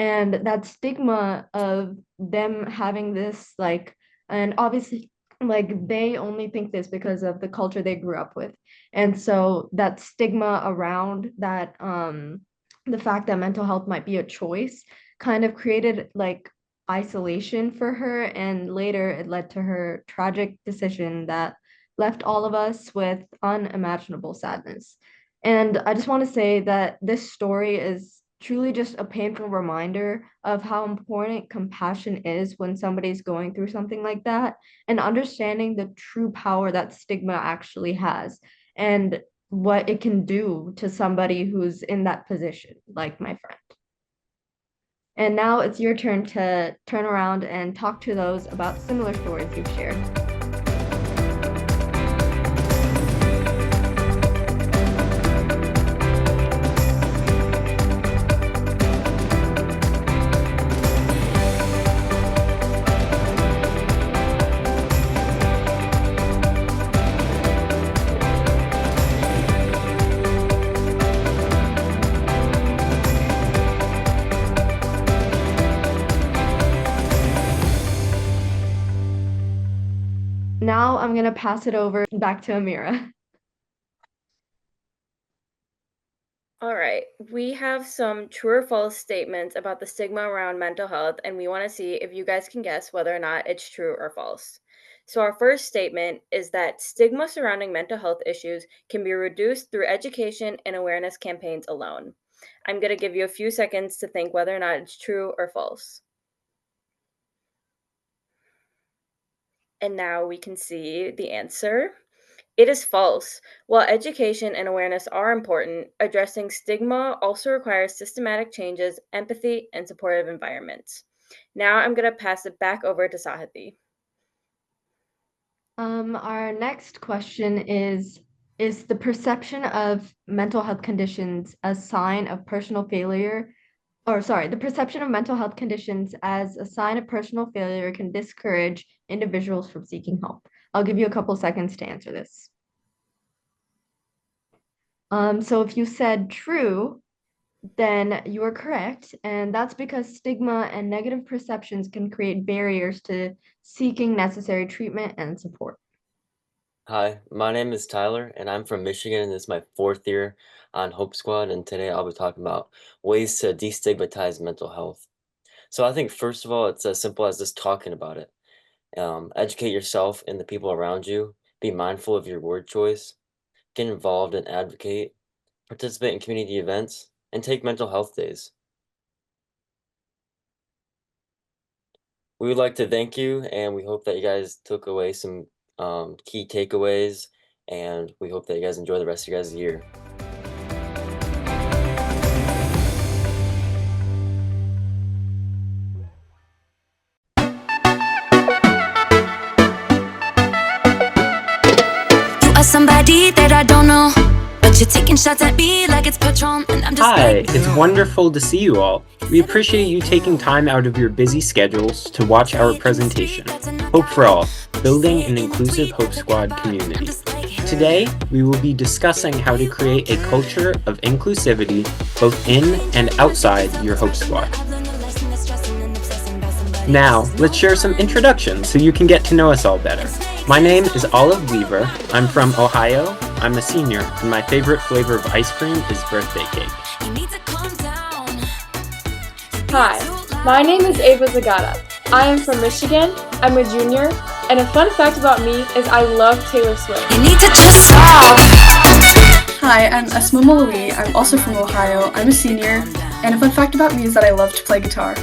And that stigma of them having this, like, and obviously, like, they only think this because of the culture they grew up with. And so that stigma around that, the fact that mental health might be a choice kind of created like isolation for her, and later it led to her tragic decision that left all of us with unimaginable sadness. And I just want to say that this story is truly just a painful reminder of how important compassion is when somebody's going through something like that, and understanding the true power that stigma actually has and what it can do to somebody who's in that position, like my friend. And now it's your turn to turn around and talk to those about similar stories you've shared. Now I'm going to pass it over back to Amira. All right, we have some true or false statements about the stigma around mental health, and we want to see if you guys can guess whether or not it's true or false. So, our first statement is that stigma surrounding mental health issues can be reduced through education and awareness campaigns alone. I'm going to give you a few seconds to think whether or not it's true or false. And now we can see the answer. It is false. While education and awareness are important, addressing stigma also requires systematic changes, empathy, and supportive environments. Now I'm going to pass it back over to Sahithi. Our next question is the perception of mental health conditions a sign of personal failure? Or sorry, the perception of mental health conditions as a sign of personal failure can discourage individuals from seeking help. I'll give you a couple seconds to answer this. So if you said true, then you are correct, and that's because stigma and negative perceptions can create barriers to seeking necessary treatment and support. Hi, my name is Tyler, and I'm from Michigan, and this is my 4th year on Hope Squad, and today I'll be talking about ways to destigmatize mental health. So I think, first of all, it's as simple as just talking about it. Educate yourself and the people around you. Be mindful of your word choice. Get involved and advocate. Participate in community events, and take mental health days. We would like to thank you, and we hope that you guys took away some key takeaways, and we hope that you guys enjoy the rest of your guys' year. You are somebody that I don't know, but you're taking shots at me like it's Patron, and I'm just Hi, like, it's wonderful to see you all. We appreciate you taking time out of your busy schedules to watch our presentation, Hope for All, Building an Inclusive Hope Squad Community. Today, we will be discussing how to create a culture of inclusivity both in and outside your Hope Squad. Now, let's share some introductions so you can get to know us all better. My name is Olive Weaver. I'm from Ohio. I'm a senior, and my favorite flavor of ice cream is birthday cake. Hi, my name is Ava Zagata. I am from Michigan. I'm a junior, and a fun fact about me is I love Taylor Swift. You need to just stop. Hi, I'm Esma Malawi. I'm also from Ohio. I'm a senior, and a fun fact about me is that I love to play guitar.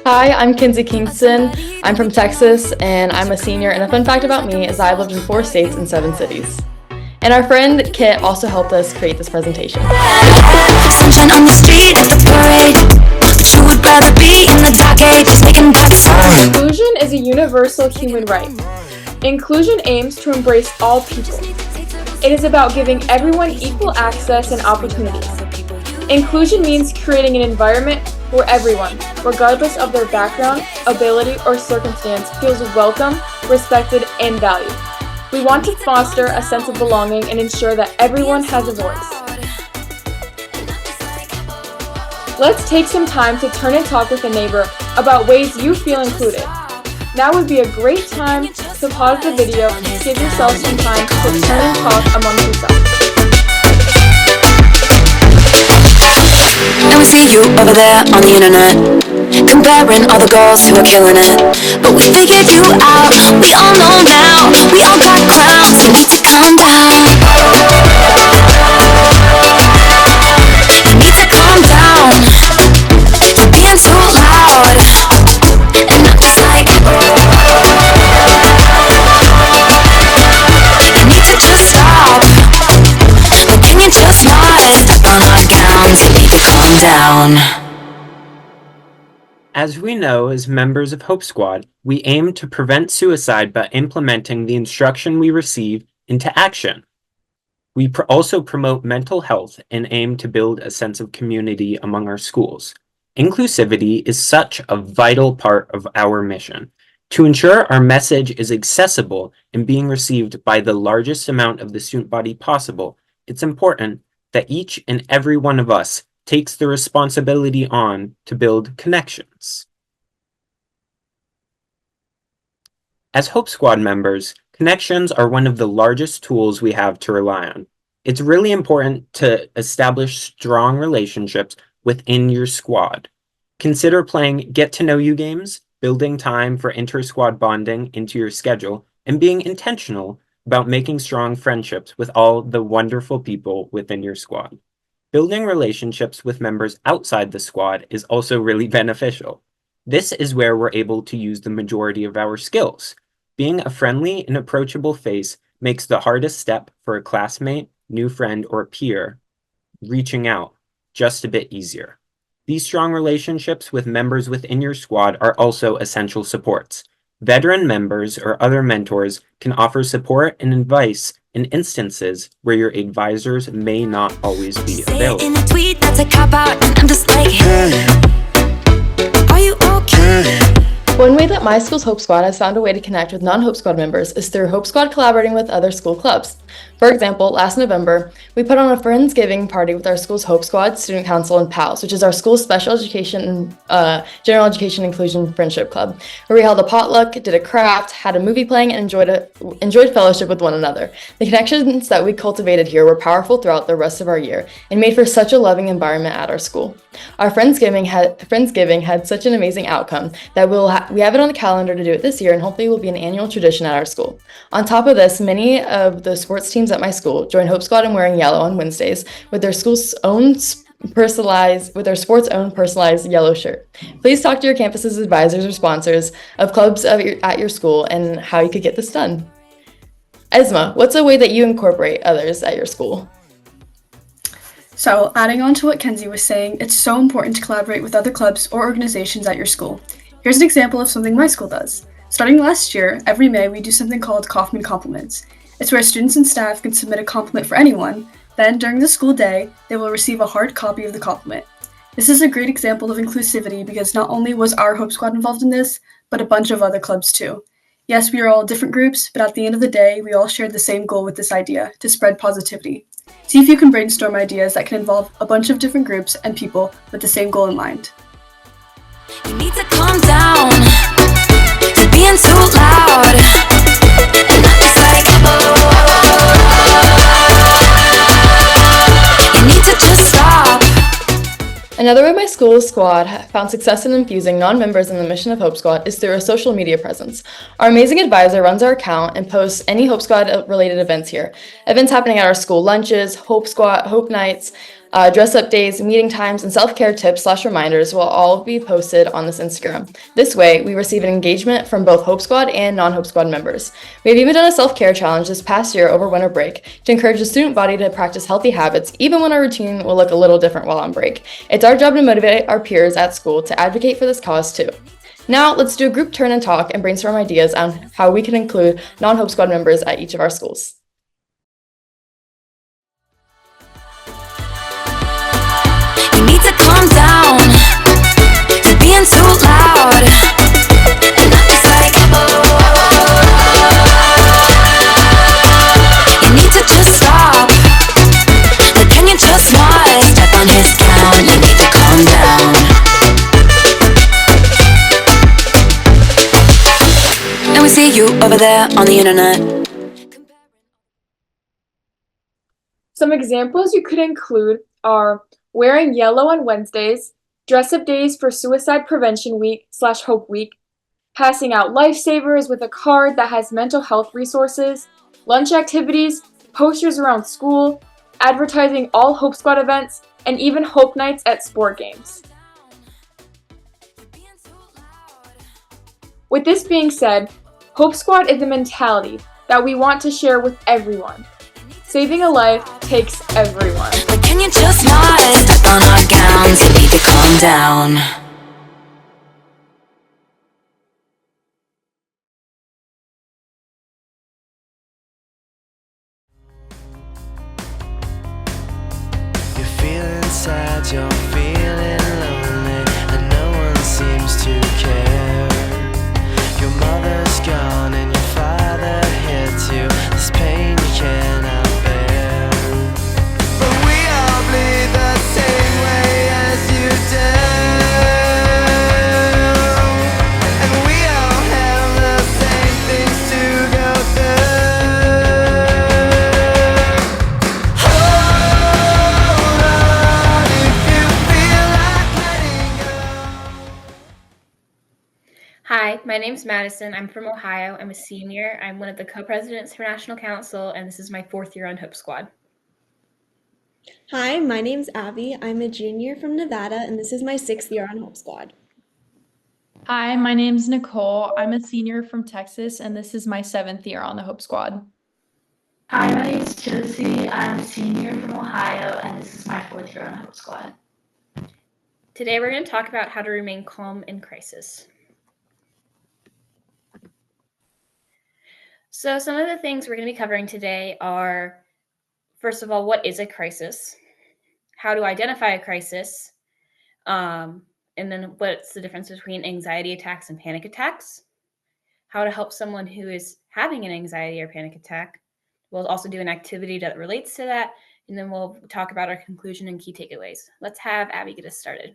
Hi, I'm Kinsey Kingston. I'm from Texas, and I'm a senior, and a fun fact about me is I've lived in 4 states and 7 cities. And our friend Kit also helped us create this presentation. Sunshine on the street at the parade, but you would rather be in the dark ages making back Inclusion is a universal human right. Inclusion aims to embrace all people. It is about giving everyone equal access and opportunities. Inclusion means creating an environment where everyone, regardless of their background, ability, or circumstance, feels welcome, respected, and valued. We want to foster a sense of belonging and ensure that everyone has a voice. Let's take some time to turn and talk with a neighbor about ways you feel included. Now would be a great time to pause the video and give yourself some time to turn and talk amongst yourselves. Now we see you over there on the internet, comparing all the girls who are killing it. But we figured you out, we all know now. We all got crowns, you need to calm down. You need to calm down. You're being too loud, and I'm just like, you need to just stop. But can you just not step on our gowns? You need to calm down. As we know, as members of Hope Squad, we aim to prevent suicide by implementing the instruction we receive into action. We also promote mental health and aim to build a sense of community among our schools. Inclusivity is such a vital part of our mission. To ensure our message is accessible and being received by the largest amount of the student body possible, it's important that each and every one of us takes the responsibility on to build connections. As Hope Squad members, connections are one of the largest tools we have to rely on. It's really important to establish strong relationships within your squad. Consider playing get-to-know-you games, building time for inter-squad bonding into your schedule, and being intentional about making strong friendships with all the wonderful people within your squad. Building relationships with members outside the squad is also really beneficial. This is where we're able to use the majority of our skills. Being a friendly and approachable face makes the hardest step for a classmate, new friend, or peer reaching out just a bit easier. These strong relationships with members within your squad are also essential supports. Veteran members or other mentors can offer support and advice in instances where your advisors may not always be available. In a tweet that's a cop out, and I'm just like, are you okay? One way that my school's Hope Squad has found a way to connect with non-Hope Squad members is through Hope Squad collaborating with other school clubs. For example, last November, we put on a Friendsgiving party with our school's Hope Squad, Student Council, and PALS, which is our school's special education and general education inclusion friendship club, where we held a potluck, did a craft, had a movie playing, and enjoyed fellowship with one another. The connections that we cultivated here were powerful throughout the rest of our year and made for such a loving environment at our school. Our Friendsgiving had such an amazing outcome that we have it on the calendar to do it this year, and hopefully will be an annual tradition at our school. On top of this, many of the sports teams at my school join Hope Squad in wearing yellow on Wednesdays with their school's own sports own personalized yellow shirt. Please talk to your campus's advisors or sponsors of clubs at your school and how you could get this done. Esma, what's a way that you incorporate others at your school? So, adding on to what Kenzie was saying, it's so important to collaborate with other clubs or organizations at your school. Here's an example of something my school does. Starting last year, every May we do something called Kaufman Compliments. It's where students and staff can submit a compliment for anyone. Then, during the school day, they will receive a hard copy of the compliment. This is a great example of inclusivity because not only was our Hope Squad involved in this, but a bunch of other clubs too. Yes, we are all different groups, but at the end of the day, we all shared the same goal with this idea, to spread positivity. See if you can brainstorm ideas that can involve a bunch of different groups and people with the same goal in mind. You need to calm down. You're being too loud. And I'm just like, you need to just stop. Another way my school squad found success in infusing non-members in the mission of Hope Squad is through a social media presence. Our amazing advisor runs our account and posts any Hope Squad related events here. Events happening at our school lunches, Hope Squad, Hope Nights, dress-up days, meeting times, and self-care tips / reminders will all be posted on this Instagram. This way, we receive an engagement from both Hope Squad and non-Hope Squad members. We have even done a self-care challenge this past year over winter break to encourage the student body to practice healthy habits, even when our routine will look a little different while on break. It's our job to motivate our peers at school to advocate for this cause too. Now, let's do a group turn and talk and brainstorm ideas on how we can include non-Hope Squad members at each of our schools. You need to calm down. You're being too loud. And I'm just like, you need to just stop. Like, can you just not step on his gown? You need to calm down. And we see you over there on the internet. Some examples you could include are wearing yellow on Wednesdays, dress-up days for Suicide Prevention Week / Hope Week, passing out lifesavers with a card that has mental health resources, lunch activities, posters around school, advertising all Hope Squad events, and even Hope Nights at sport games. With this being said, Hope Squad is a mentality that we want to share with everyone. Saving a life takes everyone. Like, can you just not step on our gowns? You need to calm down. You're feeling sad, you're feeling lonely, and no one seems to care. Your mother's gone and your father hit you. This pain you cannot bear. But we all bleed the same way as you do. And we all have the same things to go through. Hold on if you feel like letting go. Hi, my name's Madison. I'm from Ohio. I'm a senior. I'm one of the co-presidents for National Council, and this is my 4th year on Hope Squad. Hi, my name's Abby. I'm a junior from Nevada, and this is my 6th year on Hope Squad. Hi, my name's Nicole. I'm a senior from Texas, and this is my 7th year on the Hope Squad. Hi, my name's Josie. I'm a senior from Ohio, and this is my 4th year on Hope Squad. Today we're going to talk about how to remain calm in crisis. So some of the things we're going to be covering today are, first of all, what is a crisis? How to identify a crisis? And then what's the difference between anxiety attacks and panic attacks? How to help someone who is having an anxiety or panic attack. We'll also do an activity that relates to that, and then we'll talk about our conclusion and key takeaways. Let's have Abby get us started.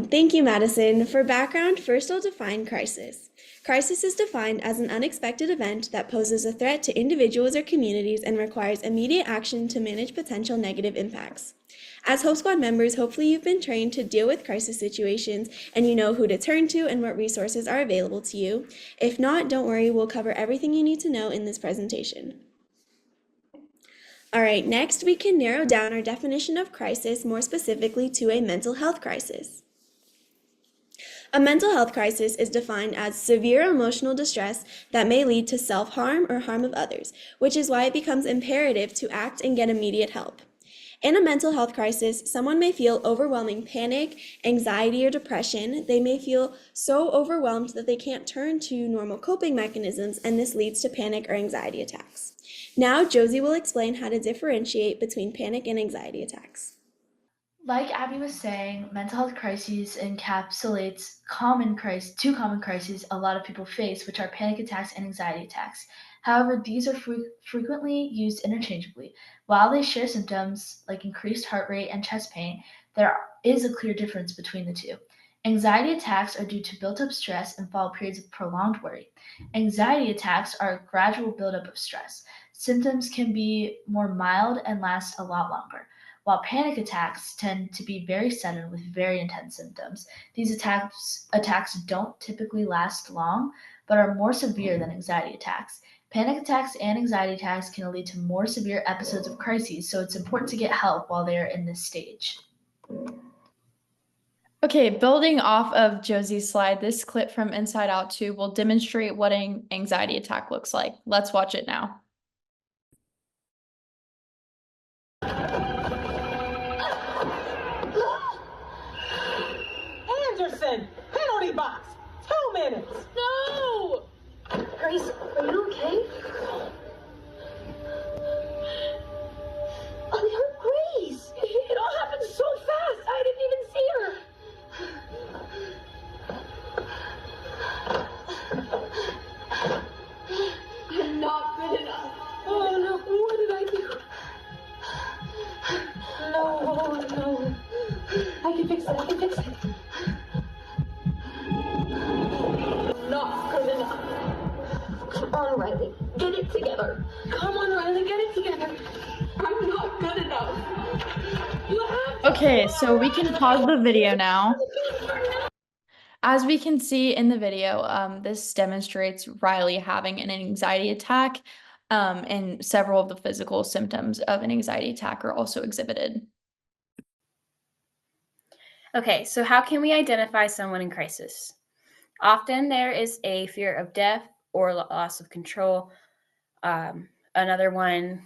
Thank you, Madison. For background, first I'll define crisis. Crisis is defined as an unexpected event that poses a threat to individuals or communities and requires immediate action to manage potential negative impacts. As Hope Squad members, hopefully you've been trained to deal with crisis situations and you know who to turn to and what resources are available to you. If not, don't worry, we'll cover everything you need to know in this presentation. All right, next we can narrow down our definition of crisis more specifically to a mental health crisis. A mental health crisis is defined as severe emotional distress that may lead to self-harm or harm of others, which is why it becomes imperative to act and get immediate help. In a mental health crisis, someone may feel overwhelming panic, anxiety, or depression. They may feel so overwhelmed that they can't turn to normal coping mechanisms, and this leads to panic or anxiety attacks. Now, Josie will explain how to differentiate between panic and anxiety attacks. Like Abby was saying, mental health crises encapsulates two common crises a lot of people face, which are panic attacks and anxiety attacks. However, these are frequently used interchangeably. While they share symptoms like increased heart rate and chest pain, there is a clear difference between the two. Anxiety attacks are due to built-up stress and follow periods of prolonged worry. Anxiety attacks are a gradual buildup of stress. Symptoms can be more mild and last a lot longer, while panic attacks tend to be very sudden with very intense symptoms. These attacks don't typically last long, but are more severe than anxiety attacks. Panic attacks and anxiety attacks can lead to more severe episodes of crises, so it's important to get help while they are in this stage. Okay, building off of Josie's slide, this clip from Inside Out 2 will demonstrate what an anxiety attack looks like. Let's watch it now. Anderson, penalty box, 2 minutes. No! Grace, are you okay? Grace, it all happened so fast. I didn't even see her. I'm not good enough. Oh no, what did I do? No. I can fix it. Not good enough. Come on, Riley, get it together. Come on, Riley, get it together. I'm not good enough. You have to. Okay, so we can pause the video now. As we can see in the video, this demonstrates Riley having an anxiety attack, and several of the physical symptoms of an anxiety attack are also exhibited. Okay, so how can we identify someone in crisis? Often there is a fear of death or loss of control. Another one,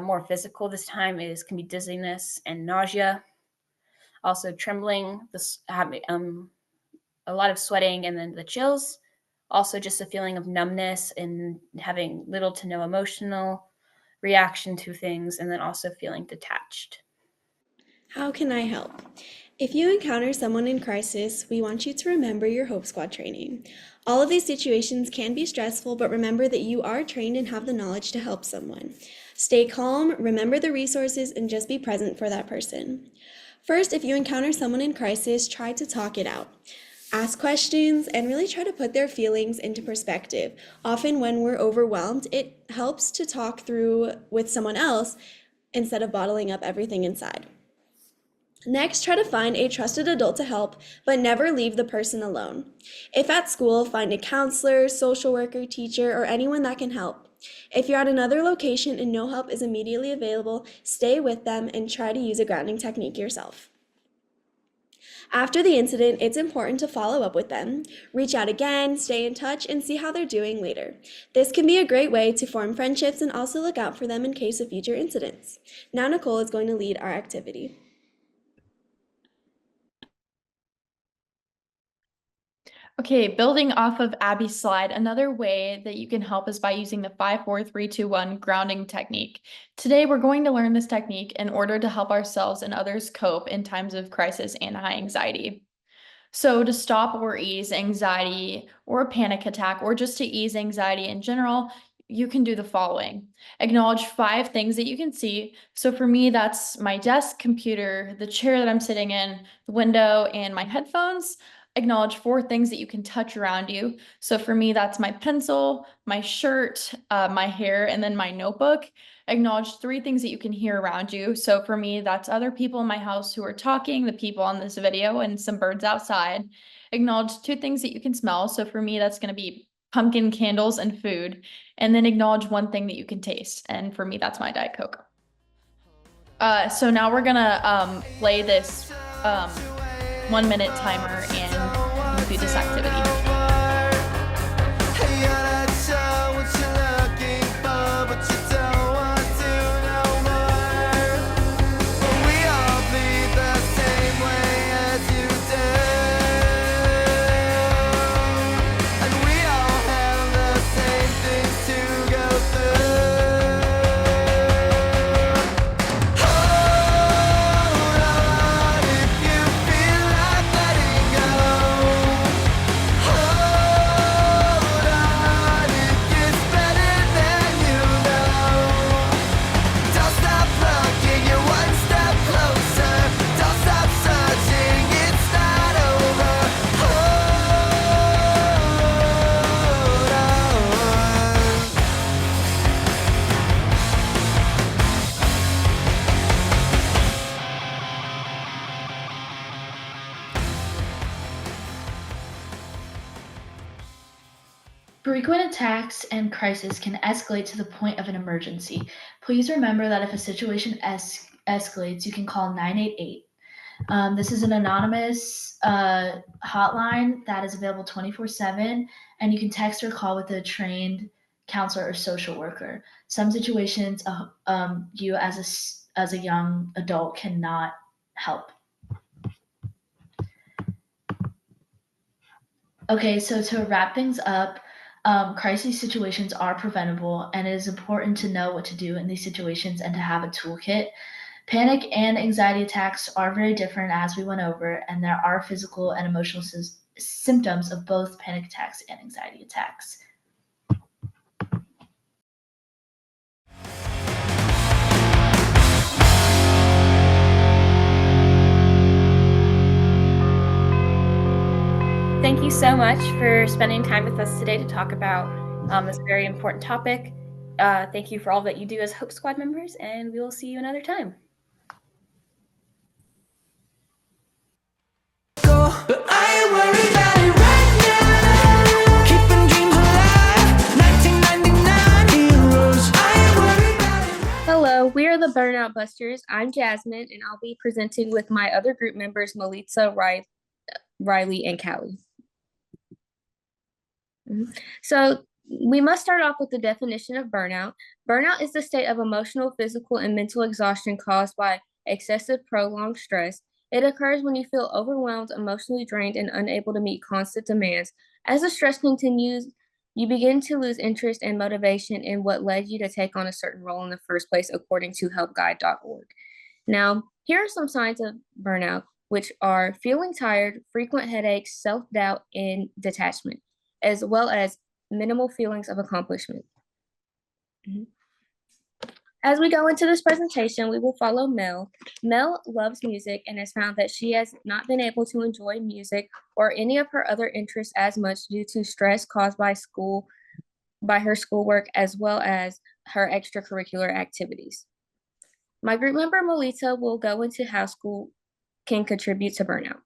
more physical this time, can be dizziness and nausea. Also trembling, a lot of sweating, and then the chills. Also just a feeling of numbness and having little to no emotional reaction to things, and then also feeling detached. How can I help? If you encounter someone in crisis, we want you to remember your Hope Squad training. All of these situations can be stressful, but remember that you are trained and have the knowledge to help someone. Stay calm, remember the resources, and just be present for that person. First, if you encounter someone in crisis, try to talk it out. Ask questions and really try to put their feelings into perspective. Often when we're overwhelmed, it helps to talk through with someone else instead of bottling up everything inside. Next, try to find a trusted adult to help, but never leave the person alone. If at school, find a counselor, social worker, teacher, or anyone that can help. If you're at another location and no help is immediately available, stay with them and try to use a grounding technique yourself. After the incident, it's important to follow up with them. Reach out again, stay in touch, and see how they're doing later. This can be a great way to form friendships and also look out for them in case of future incidents. Now Nicole is going to lead our activity. Okay, building off of Abby's slide, another way that you can help is by using the 5-4-3-2-1 grounding technique. Today, we're going to learn this technique in order to help ourselves and others cope in times of crisis and high anxiety. So to stop or ease anxiety or a panic attack, or just to ease anxiety in general, you can do the following. Acknowledge 5 things that you can see. So for me, that's my desk, computer, the chair that I'm sitting in, the window, and my headphones. Acknowledge 4 things that you can touch around you. So for me, that's my pencil, my shirt, my hair, and then my notebook. Acknowledge 3 things that you can hear around you. So for me, that's other people in my house who are talking, the people on this video, and some birds outside. Acknowledge 2 things that you can smell. So for me, that's going to be pumpkin candles and food. And then acknowledge 1 thing that you can taste. And for me, that's my Diet Coke. So now we're gonna play this 1-minute timer and do this activity. Frequent attacks and crisis can escalate to the point of an emergency. Please remember that if a situation escalates, you can call 988. This is an anonymous hotline that is available 24/7, and you can text or call with a trained counselor or social worker. Some situations, you as a young adult cannot help. Okay, so to wrap things up, crisis situations are preventable, and it is important to know what to do in these situations and to have a toolkit. Panic and anxiety attacks are very different, as we went over, and there are physical and emotional symptoms of both panic attacks and anxiety attacks. Thank you so much for spending time with us today to talk about this very important topic. Thank you for all that you do as Hope Squad members, and we will see you another time. But I ain't worried about it right now. Keeping dreams alive. 1999 heroes. I ain't worried about it. Hello, we are the Burnout Busters. I'm Jasmine, and I'll be presenting with my other group members, Melitza, Riley, and Callie. So we must start off with the definition of burnout. Burnout is the state of emotional, physical, and mental exhaustion caused by excessive, prolonged stress. It occurs when you feel overwhelmed, emotionally drained, and unable to meet constant demands. As the stress continues, you begin to lose interest and motivation in what led you to take on a certain role in the first place, according to helpguide.org. Now, here are some signs of burnout, which are feeling tired, frequent headaches, self-doubt, and detachment, as well as minimal feelings of accomplishment. As we go into this presentation, we will follow Mel. Mel loves music and has found that she has not been able to enjoy music or any of her other interests as much due to stress caused by her schoolwork, as well as her extracurricular activities. My group member Melita will go into how school can contribute to burnout.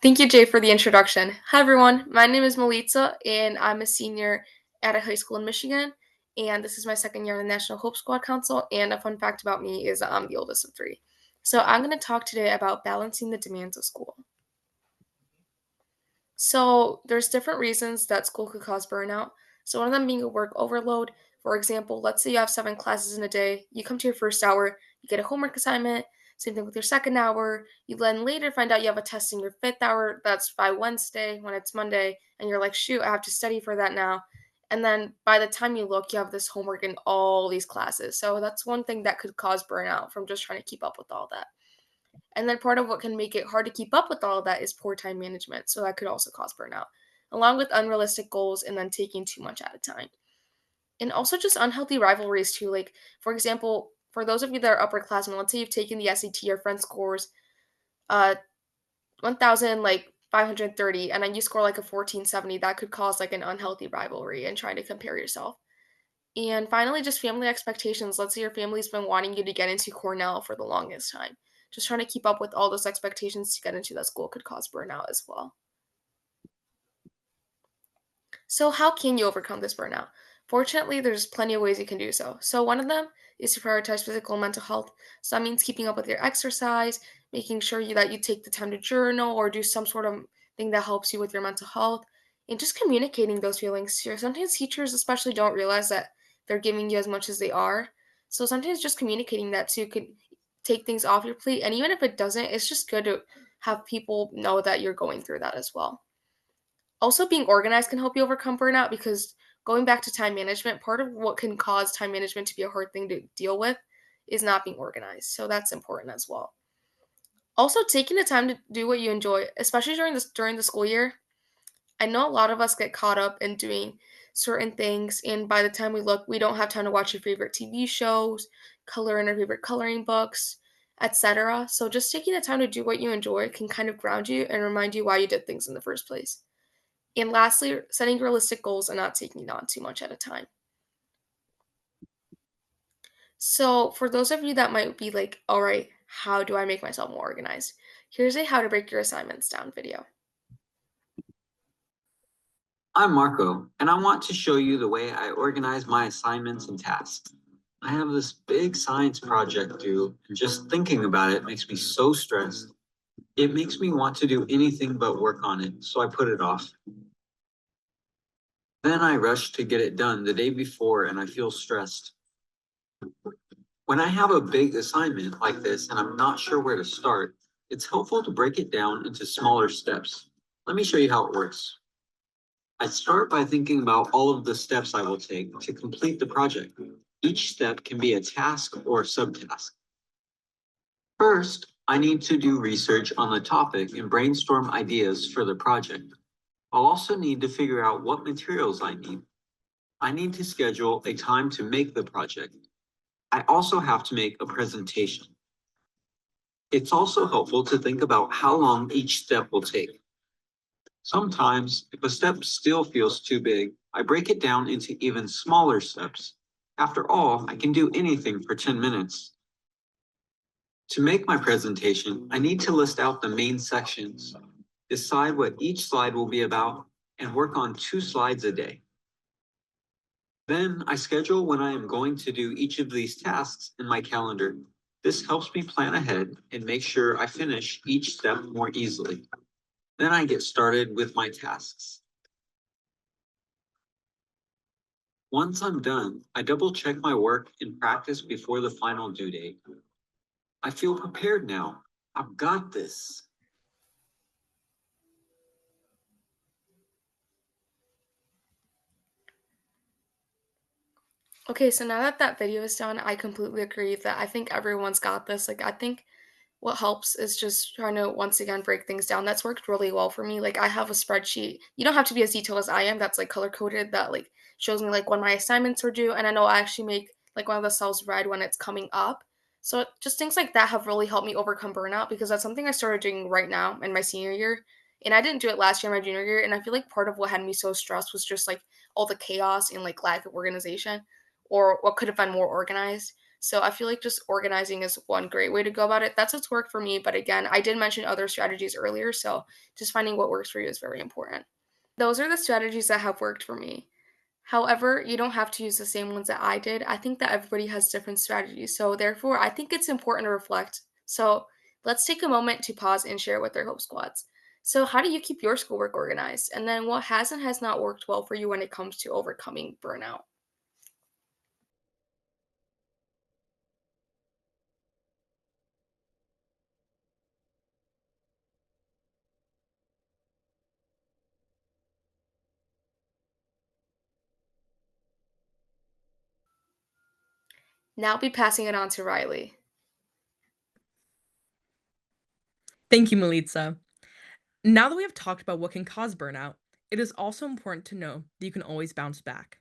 Thank you, Jay, for the introduction. Hi, everyone. My name is Melitza, and I'm a senior at a high school in Michigan, and this is my second year in the National Hope Squad Council, and a fun fact about me is I'm the oldest of three. So I'm going to talk today about balancing the demands of school. So there's different reasons that school could cause burnout. So one of them being a work overload. For example, let's say you have 7 classes in a day, you come to your first hour, you get a homework assignment, same thing with your second hour. You then later find out you have a test in your 5th hour. That's by Wednesday when it's Monday. And you're like, shoot, I have to study for that now. And then by the time you look, you have this homework in all these classes. So that's one thing that could cause burnout from just trying to keep up with all that. And then part of what can make it hard to keep up with all of that is poor time management. So that could also cause burnout, along with unrealistic goals and then taking too much at a time. And also just unhealthy rivalries too. Like, for example, for those of you that are upperclassmen, let's say you've taken the SAT, your friend scores 1,530, and then you score like a 1470, that could cause like an unhealthy rivalry and trying to compare yourself. And finally, just family expectations. Let's say your family's been wanting you to get into Cornell for the longest time. Just trying to keep up with all those expectations to get into that school could cause burnout as well. So how can you overcome this burnout? Fortunately, there's plenty of ways you can do so. So one of them is to prioritize physical and mental health. So that means keeping up with your exercise, making sure that you take the time to journal or do some sort of thing that helps you with your mental health, and just communicating those feelings. Sometimes teachers especially don't realize that they're giving you as much as they are. So sometimes just communicating that so you could take things off your plate. And even if it doesn't, it's just good to have people know that you're going through that as well. Also, being organized can help you overcome burnout, because going back to time management, part of what can cause time management to be a hard thing to deal with is not being organized. So that's important as well. Also, taking the time to do what you enjoy, especially during the school year. I know a lot of us get caught up in doing certain things, and by the time we look, we don't have time to watch your favorite TV shows, color in our favorite coloring books, etc. So just taking the time to do what you enjoy can kind of ground you and remind you why you did things in the first place. And lastly, setting realistic goals and not taking on too much at a time. So for those of you that might be like, all right, how do I make myself more organized? Here's a how to break your assignments down video. I'm Marco, and I want to show you the way I organize my assignments and tasks. I have this big science project due, and just thinking about it makes me so stressed. It makes me want to do anything but work on it, so I put it off. Then I rush to get it done the day before, and I feel stressed. When I have a big assignment like this and I'm not sure where to start, it's helpful to break it down into smaller steps. Let me show you how it works. I start by thinking about all of the steps I will take to complete the project. Each step can be a task or a subtask. First, I need to do research on the topic and brainstorm ideas for the project. I'll also need to figure out what materials I need. I need to schedule a time to make the project. I also have to make a presentation. It's also helpful to think about how long each step will take. Sometimes, if a step still feels too big, I break it down into even smaller steps. After all, I can do anything for 10 minutes. To make my presentation, I need to list out the main sections, decide what each slide will be about, and work on 2 slides a day. Then I schedule when I am going to do each of these tasks in my calendar. This helps me plan ahead and make sure I finish each step more easily. Then I get started with my tasks. Once I'm done, I double check my work and practice before the final due date. I feel prepared now. I've got this. Okay, so now that that video is done, I completely agree that I think everyone's got this. Like, I think what helps is just trying to once again break things down. That's worked really well for me. Like, I have a spreadsheet. You don't have to be as detailed as I am. That's like color coded. That like shows me like when my assignments are due, and I know I actually make like one of the cells red when it's coming up. So just things like that have really helped me overcome burnout because that's something I started doing right now in my senior year. And I didn't do it last year in my junior year. And I feel like part of what had me so stressed was just like all the chaos and like lack of organization or what could have been more organized. So I feel like just organizing is one great way to go about it. That's what's worked for me. But again, I did mention other strategies earlier. So just finding what works for you is very important. Those are the strategies that have worked for me. However, you don't have to use the same ones that I did. I think that everybody has different strategies. So therefore, I think it's important to reflect. So let's take a moment to pause and share with our Hope Squads. So how do you keep your schoolwork organized? And then what has and has not worked well for you when it comes to overcoming burnout? Now I'll be passing it on to Riley. Thank you, Melitza. Now that we have talked about what can cause burnout, it is also important to know that you can always bounce back.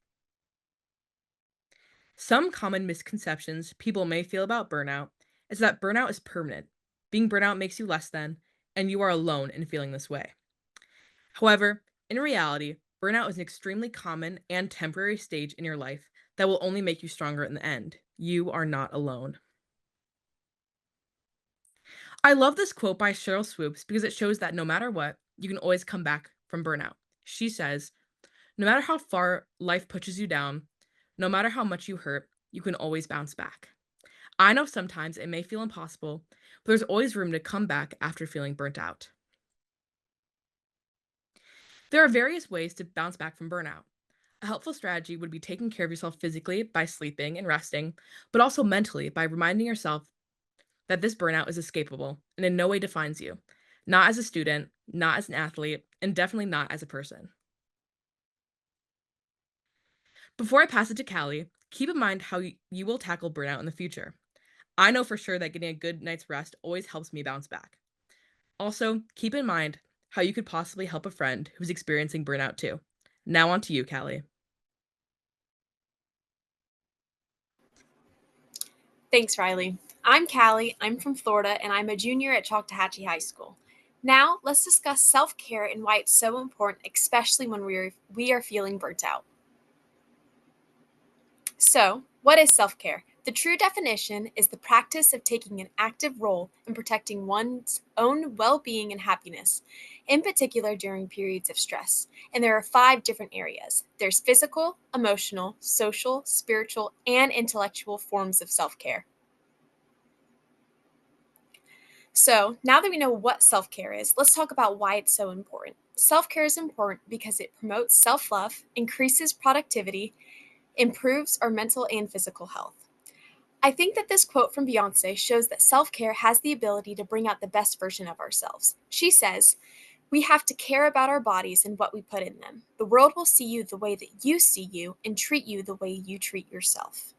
Some common misconceptions people may feel about burnout is that burnout is permanent. Being burnout makes you less than, and you are alone in feeling this way. However, in reality, burnout is an extremely common and temporary stage in your life that will only make you stronger in the end. You are not alone. I love this quote by Cheryl Swoops because it shows that no matter what, you can always come back from burnout. She says, no matter how far life pushes you down, no matter how much you hurt, you can always bounce back. I know sometimes it may feel impossible, but there's always room to come back after feeling burnt out. There are various ways to bounce back from burnout. A helpful strategy would be taking care of yourself physically by sleeping and resting, but also mentally by reminding yourself that this burnout is escapable and in no way defines you, not as a student, not as an athlete, and definitely not as a person. Before I pass it to Callie, keep in mind how you will tackle burnout in the future. I know for sure that getting a good night's rest always helps me bounce back. Also, keep in mind how you could possibly help a friend who's experiencing burnout too. Now on to you, Callie. Thanks, Riley. I'm Callie. I'm from Florida, and I'm a junior at Choctawhatchee High School. Now, let's discuss self-care and why it's so important, especially when we are feeling burnt out. So, what is self-care? The true definition is the practice of taking an active role in protecting one's own well-being and happiness, in particular during periods of stress. And there are 5 different areas. There's physical, emotional, social, spiritual, and intellectual forms of self-care. So now that we know what self-care is, let's talk about why it's so important. Self-care is important because it promotes self-love, increases productivity, improves our mental and physical health. I think that this quote from Beyonce shows that self-care has the ability to bring out the best version of ourselves. She says, "We have to care about our bodies and what we put in them. The world will see you the way that you see you and treat you the way you treat yourself."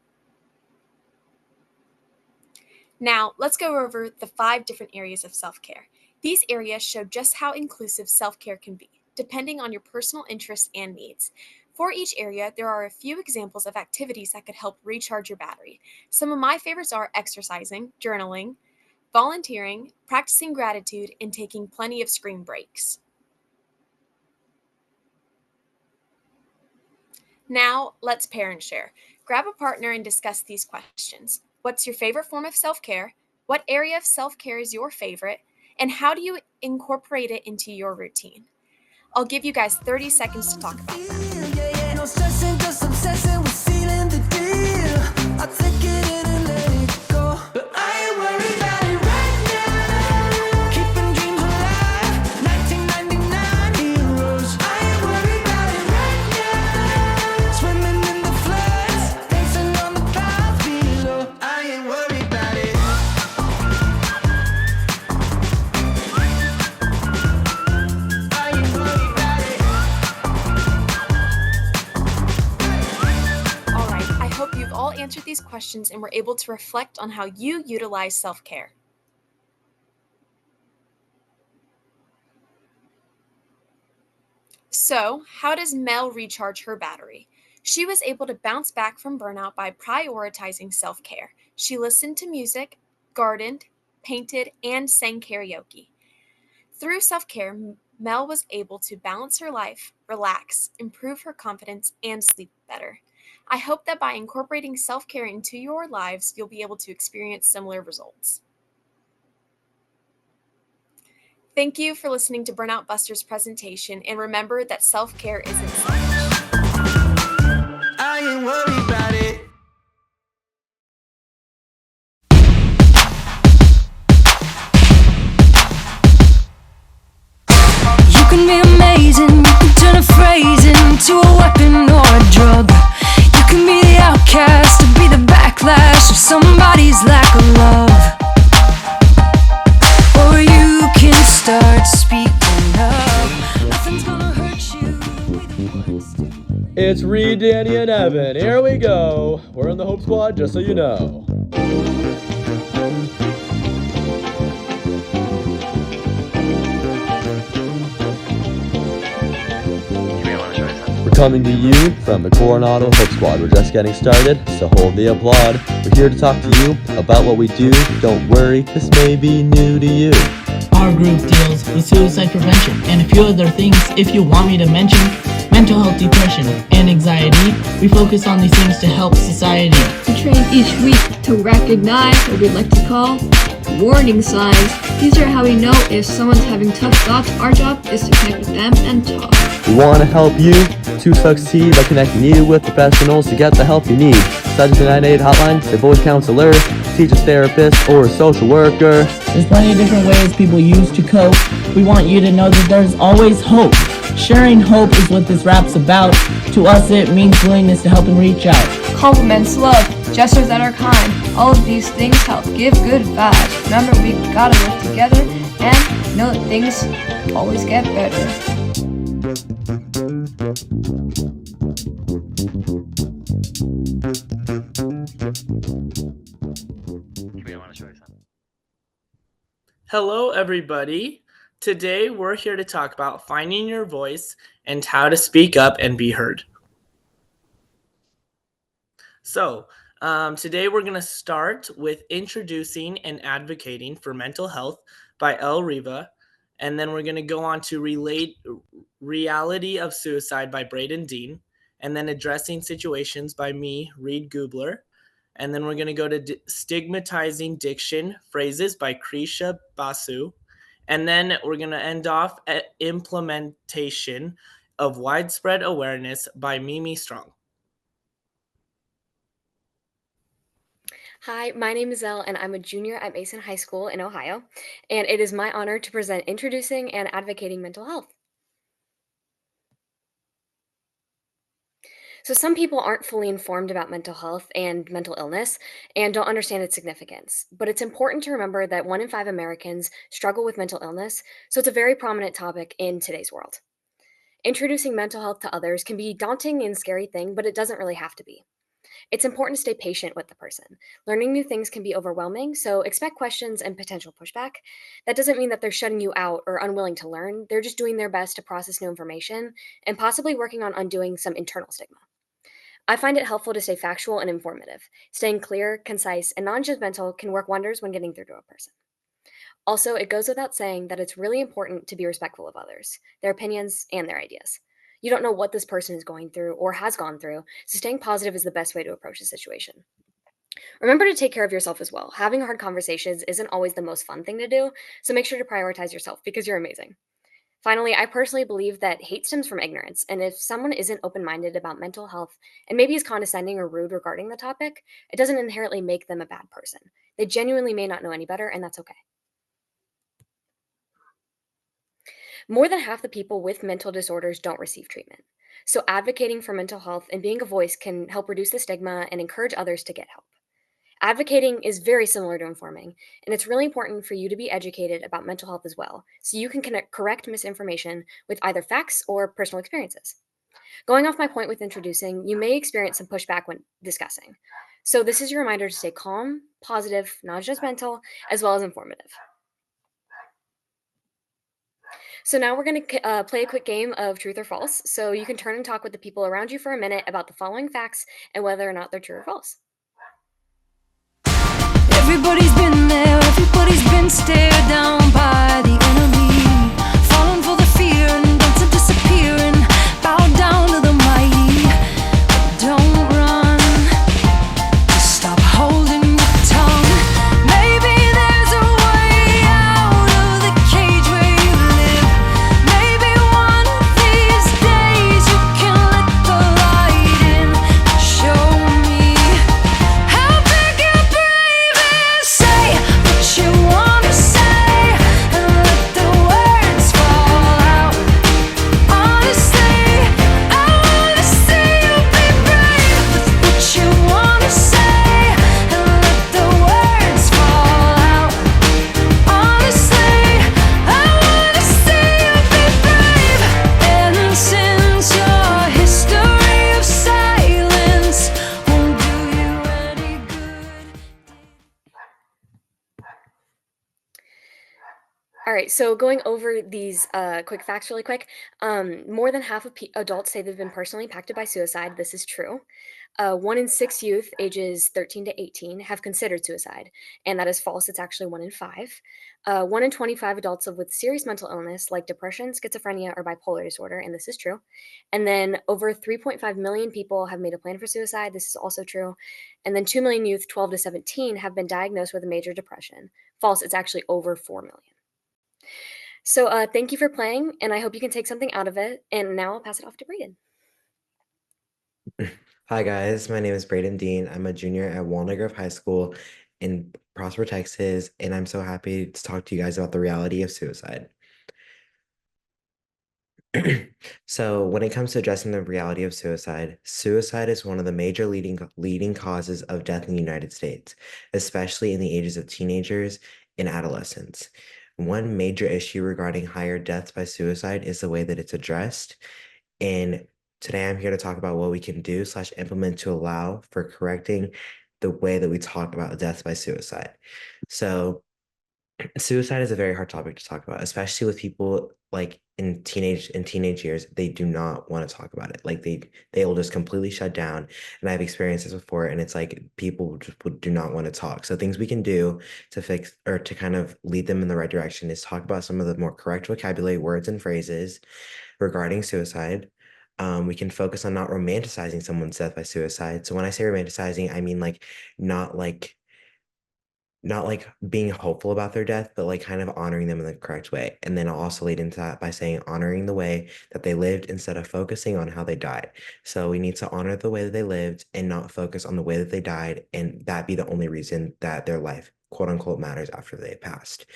Now, let's go over the 5 different areas of self-care. These areas show just how inclusive self-care can be, depending on your personal interests and needs. For each area, there are a few examples of activities that could help recharge your battery. Some of my favorites are exercising, journaling, volunteering, practicing gratitude, and taking plenty of screen breaks. Now, let's pair and share. Grab a partner and discuss these questions. What's your favorite form of self-care? What area of self-care is your favorite? And how do you incorporate it into your routine? I'll give you guys 30 seconds to talk about that. No stressing, just obsessing with sealing the deal. I'll take it in and let it go. But I ain't worried about it right now. Keeping dreams alive. 1999 heroes. I ain't worried about it right now. Swimming in the floods, dancing on the clouds below. I ain't worried about it. I ain't worried about it. All right, I hope you've all answered these questions and were able to reflect on how you utilize self-care. So, how does Mel recharge her battery? She was able to bounce back from burnout by prioritizing self-care. She listened to music, gardened, painted, and sang karaoke. Through self-care, Mel was able to balance her life, relax, improve her confidence, and sleep better. I hope that by incorporating self-care into your lives, you'll be able to experience similar results. Thank you for listening to Burnout Busters presentation, and remember that self-care isn't selfish. I ain't worried about it. You can be amazing, you can turn a phrase into a weapon or a drug. You can be the outcast or be the backlash of somebody's lack of love. Or you can start speaking up. Nothing's gonna hurt you the way that words do. It's Reed, Danny, and Evan. Here we go. We're in the Hope Squad, just so you know. We're coming to you from the Coronado Hope Squad. We're just getting started, so hold the applaud. We're here to talk to you about what we do. Don't worry, this may be new to you. Our group deals with suicide prevention and a few other things if you want me to mention. Mental health, depression, and anxiety. We focus on these things to help society. We train each week to recognize what we'd like to call warning signs. These are how we know if someone's having tough thoughts. Our job is to connect with them and talk. We want to help you to succeed by connecting you with professionals to get the help you need, such as the 988 hotline, a voice counselor, teacher therapist, or a social worker. There's plenty of different ways people use to cope. We want you to know that there's always hope. Sharing hope is what this rap's about. To us, it means willingness to help and reach out. Compliments, love, gestures that are kind. All of these things help give good vibes. Remember, we gotta work together and know that things always get better. Hello, everybody. Today, we're here to talk about finding your voice and how to speak up and be heard. So, today we're going to start with introducing and advocating for mental health by El Riva, and then we're going to go on to Reality of Suicide by Braden Dean, and then Addressing Situations by me, Reed Gubler, And then we're going to go to Stigmatizing Diction, Phrases by Krisha Basu. And then we're going to end off at Implementation of Widespread Awareness by Mimi Strong. Hi, my name is Elle, and I'm a junior at Mason High School in Ohio, and it is my honor to present Introducing and Advocating Mental Health. So some people aren't fully informed about mental health and mental illness and don't understand its significance. But it's important to remember that 1 in 5 Americans struggle with mental illness, so it's a very prominent topic in today's world. Introducing mental health to others can be a daunting and scary thing, but it doesn't really have to be. It's important to stay patient with the person. Learning new things can be overwhelming, so expect questions and potential pushback. That doesn't mean that they're shutting you out or unwilling to learn. They're just doing their best to process new information and possibly working on undoing some internal stigma. I find it helpful to stay factual and informative. Staying clear, concise, and non judgmental can work wonders when getting through to a person. Also, it goes without saying that it's really important to be respectful of others, their opinions, and their ideas. You don't know what this person is going through or has gone through, so staying positive is the best way to approach the situation. Remember to take care of yourself as well. Having hard conversations isn't always the most fun thing to do, so make sure to prioritize yourself because you're amazing. Finally, I personally believe that hate stems from ignorance, and if someone isn't open minded about mental health and maybe is condescending or rude regarding the topic, it doesn't inherently make them a bad person. They genuinely may not know any better, and that's okay. More than half the people with mental disorders don't receive treatment. So, advocating for mental health and being a voice can help reduce the stigma and encourage others to get help. Advocating is very similar to informing, and it's really important for you to be educated about mental health as well, so you can correct misinformation with either facts or personal experiences. Going off my point with introducing, you may experience some pushback when discussing. So, this is your reminder to stay calm, positive, non judgmental, as well as informative. So now we're going to play a quick game of truth or false. So you can turn and talk with the people around you for a minute about the following facts and whether or not they're true or false. Everybody's been there, everybody's been stared down by the enemy, falling for the fear and dancing, disappearing, bow down to the mighty. Don't run, just stop holding your tongue. Maybe there's a way out of the cage where you live. Maybe one of these days you can let the light in. Show me how big your brave is. Say what you wanna say and let the words fall out. Honestly, I wanna see you be brave with what you wanna say and let the words fall out. Honestly, I wanna see you be brave. And since your history of silence won't do you any good. All right, so going over these quick facts really quick. More than half of adults say they've been personally impacted by suicide. This is true. 1 in 6 youth ages 13 to 18 have considered suicide, and that is false. It's actually 1 in 5. 1 in 25 adults live with serious mental illness like depression, schizophrenia, or bipolar disorder, and this is true. And then over 3.5 million people have made a plan for suicide. This is also true. And then 2 million youth 12 to 17 have been diagnosed with a major depression. False. It's actually over 4 million. So thank you for playing, and I hope you can take something out of it. And now I'll pass it off to Braden. Hi guys, my name is Braden Dean. I'm a junior at Walnut Grove High School in Prosper, Texas, and I'm so happy to talk to you guys about the reality of suicide. So when it comes to addressing the reality of suicide, suicide is one of the major leading causes of death in the United States, especially in the ages of teenagers and adolescents. One major issue regarding higher deaths by suicide is the way that it's addressed. And today I'm here to talk about what we can do / implement to allow for correcting the way that we talk about deaths by suicide. So suicide is a very hard topic to talk about, especially with people like in teenage years. They do not want to talk about it. Like they will just completely shut down. And I've experienced this before, and it's like people just do not want to talk. So things we can do to fix or to kind of lead them in the right direction is talk about some of the more correct vocabulary, words, and phrases regarding suicide. We can focus on not romanticizing someone's death by suicide. So when I say romanticizing, I mean like not like not like being hopeful about their death, but like kind of honoring them in the correct way. And then I'll also lead into that by saying honoring the way that they lived instead of focusing on how they died. So we need to honor the way that they lived and not focus on the way that they died, and that be the only reason that their life, quote unquote, matters after they passed.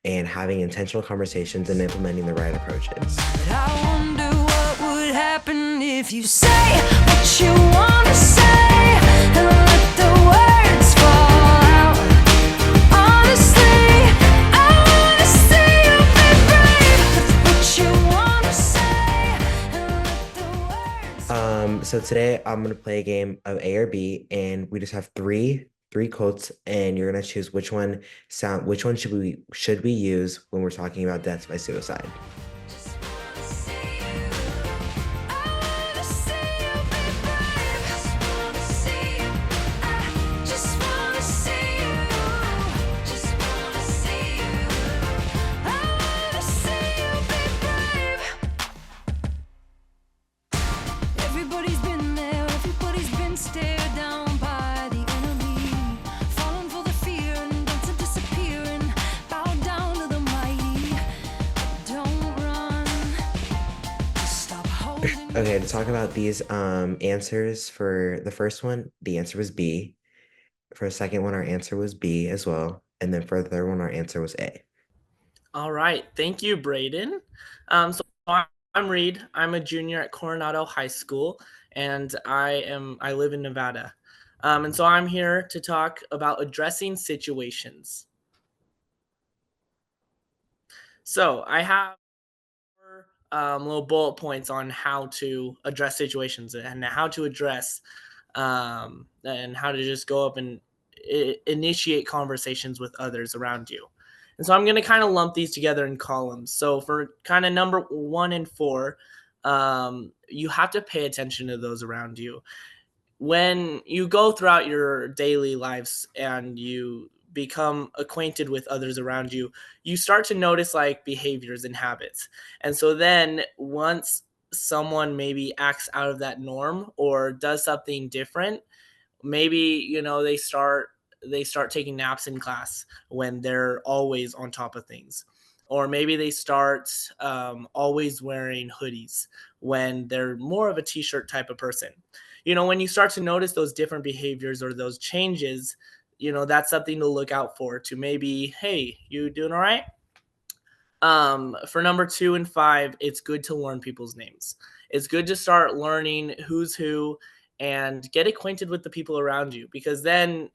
And having intentional conversations and implementing the right approaches. I wonder what would happen if you say what you want to say and let the words fall out. Honestly, I want to see you be brave with what you want to say and let the words. So today I'm gonna play a game of A or B, and we just have three quotes, and you're gonna choose which one should we use when we're talking about deaths by suicide. Everybody's been there, everybody's been stared down by the enemy, falling for the fear and dancing, disappearing, bow down to the mighty. Don't run, stop holding. Okay, to talk about these answers, for the first one, the answer was B. For the second one, our answer was B as well. And then for the third one, our answer was A. All right. Thank you, Braden. So I'm Reed. I'm a junior at Coronado High School, and I live in Nevada. And so I'm here to talk about addressing situations. So I have little bullet points on how to address situations and how to address and how to just go up and initiate conversations with others around you. And so I'm going to kind of lump these together in columns. So for kind of number 1 and 4, you have to pay attention to those around you. When you go throughout your daily lives and you become acquainted with others around you, you start to notice like behaviors and habits. And so then once someone maybe acts out of that norm or does something different, maybe, they start taking naps in class when they're always on top of things. Or maybe they start always wearing hoodies when they're more of a t-shirt type of person. When you start to notice those different behaviors or those changes, that's something to look out for, to maybe, hey, you doing all right? For number 2 and 5, it's good to learn people's names. It's good to start learning who's who and get acquainted with the people around you, because then,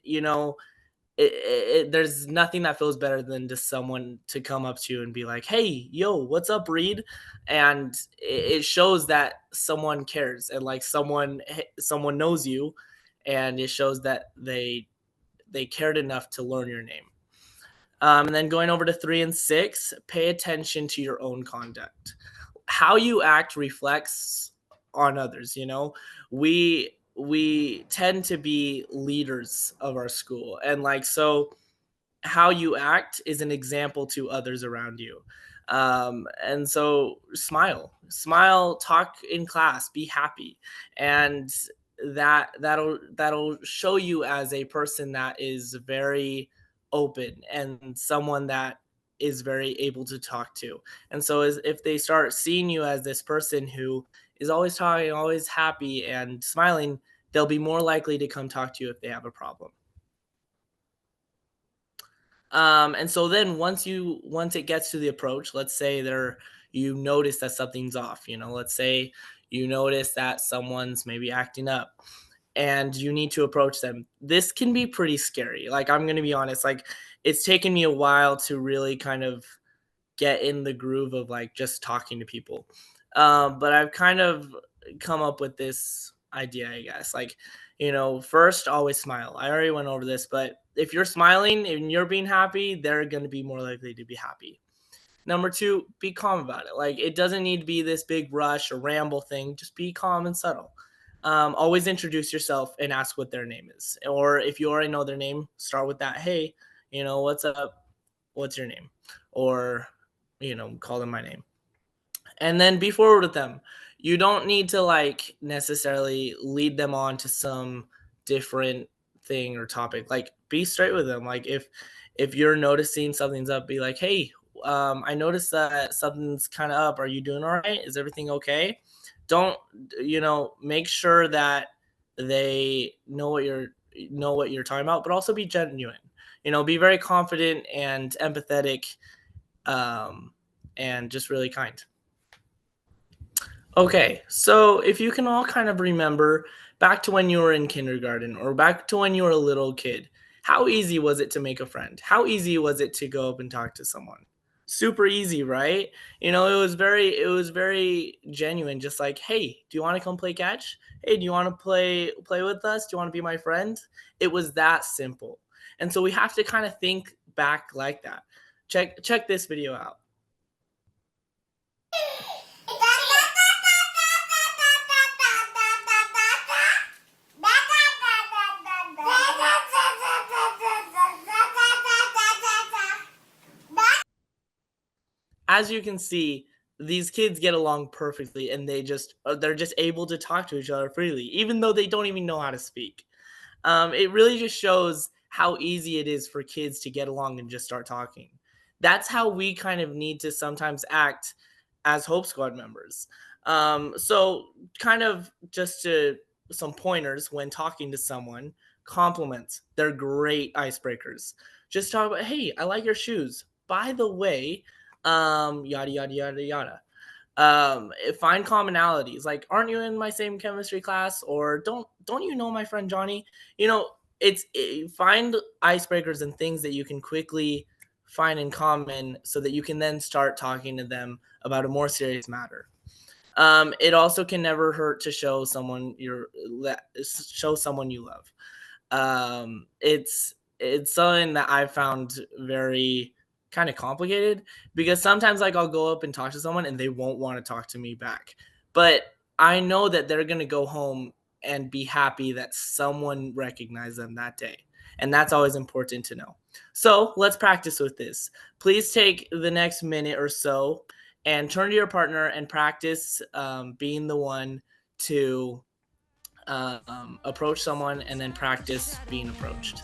there's nothing that feels better than just someone to come up to you and be like, hey, yo, what's up, Reed? And it shows that someone cares and like someone knows you, and it shows that they cared enough to learn your name. And then going over to 3 and 6, pay attention to your own conduct. How you act reflects on others. We tend to be leaders of our school, and like, so how you act is an example to others around you. And so smile, talk in class, be happy, and that'll show you as a person that is very open and someone that is very able to talk to. And so if they start seeing you as this person who is always talking, always happy and smiling, they'll be more likely to come talk to you if they have a problem. And so then once it gets to the approach, let's say you notice that something's off, let's say you notice that someone's maybe acting up and you need to approach them. This can be pretty scary. Like, I'm going to be honest, like, it's taken me a while to really kind of get in the groove of like just talking to people. But I've kind of come up with this idea, I guess. Like, first, always smile. I already went over this, but if you're smiling and you're being happy, they're going to be more likely to be happy. Number 2, be calm about it. Like, it doesn't need to be this big rush or ramble thing. Just be calm and subtle. Always introduce yourself and ask what their name is. Or if you already know their name, start with that. Hey, what's up? What's your name? Or, call them my name. And then be forward with them. you don't need to like necessarily lead them on to some different thing or topic. Like be straight with them. Like if you're noticing something's up, be like, hey, I noticed that something's kind of up. Are you doing all right? Is everything okay? Don't, make sure that they know what you're talking about, but also be genuine. Be very confident and empathetic, and just really kind. Okay, so if you can all kind of remember back to when you were in kindergarten or back to when you were a little kid, how easy was it to make a friend? How easy was it to go up and talk to someone? Super easy, right? It was very genuine, just like, hey, do you want to come play catch? Hey, do you want to play with us? Do you want to be my friend? It was that simple. And so we have to kind of think back like that. Check this video out. As you can see, these kids get along perfectly and they're just able to talk to each other freely, even though they don't even know how to speak. It really just shows how easy it is for kids to get along and just start talking. That's how we kind of need to sometimes act as Hope Squad members. So kind of just some pointers when talking to someone, compliments. They're great icebreakers. Just talk about, hey, I like your shoes. By the way, yada yada yada yada. Find commonalities, like, aren't you in my same chemistry class, or don't you know my friend Johnny? Find icebreakers and things that you can quickly find in common so that you can then start talking to them about a more serious matter. It also can never hurt to show someone you love. It's something that I found very kind of complicated, because sometimes like I'll go up and talk to someone and they won't want to talk to me back. But I know that they're going to go home and be happy that someone recognized them that day. And that's always important to know. So let's practice with this. Please take the next minute or so and turn to your partner and practice being the one to approach someone, and then practice being approached.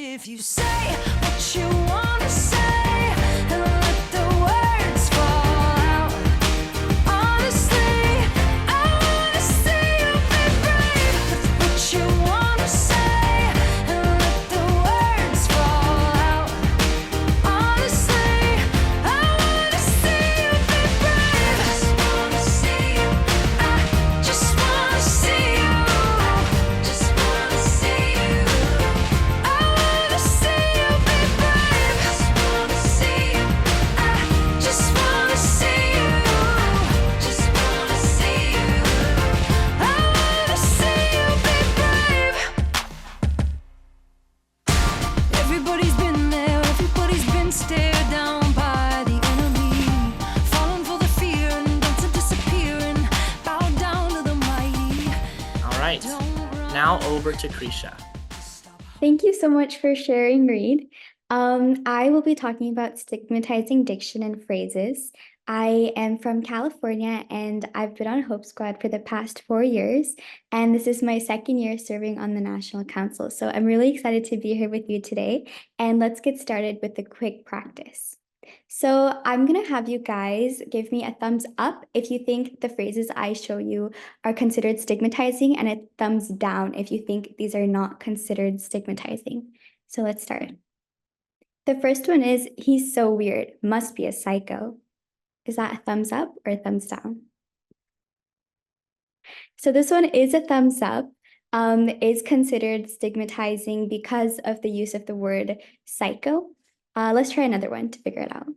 If you say what you want to say and let the words fall out, honestly, I want to see you be brave with what you want to say and let the words fall out, honestly, I want to see you be brave. I just want to see you, I just want to see you, just want to see you. Everybody's been there, everybody's been stared down by the enemy, falling for the fear and then to disappear and bow down to the mighty. All right, now over to Krisha. Thank you so much for sharing, Reed. I will be talking about stigmatizing diction and phrases. I am from California and I've been on Hope Squad for the past 4 years, and this is my second year serving on the National Council. So I'm really excited to be here with you today, and let's get started with a quick practice. So I'm gonna have you guys give me a thumbs up if you think the phrases I show you are considered stigmatizing, and a thumbs down if you think these are not considered stigmatizing. So let's start. The first one is, he's so weird, must be a psycho. Is that a thumbs up or a thumbs down? So this one is a thumbs up. Is considered stigmatizing because of the use of the word psycho. Let's try another one to figure it out.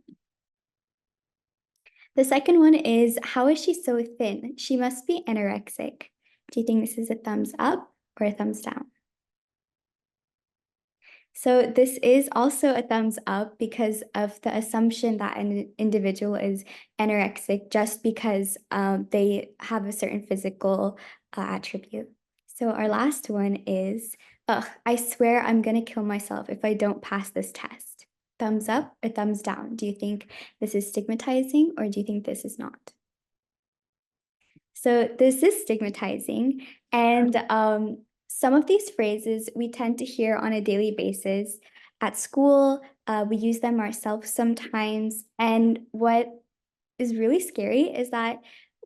The second one is, how is she so thin? She must be anorexic. Do you think this is a thumbs up or a thumbs down? So this is also a thumbs up because of the assumption that an individual is anorexic just because they have a certain physical attribute. So our last one is, ugh, I swear I'm gonna kill myself if I don't pass this test. thumbs up or thumbs down. Do you think this is stigmatizing or do you think this is not? So this is stigmatizing, and some of these phrases we tend to hear on a daily basis at school. We use them ourselves sometimes, and what is really scary is that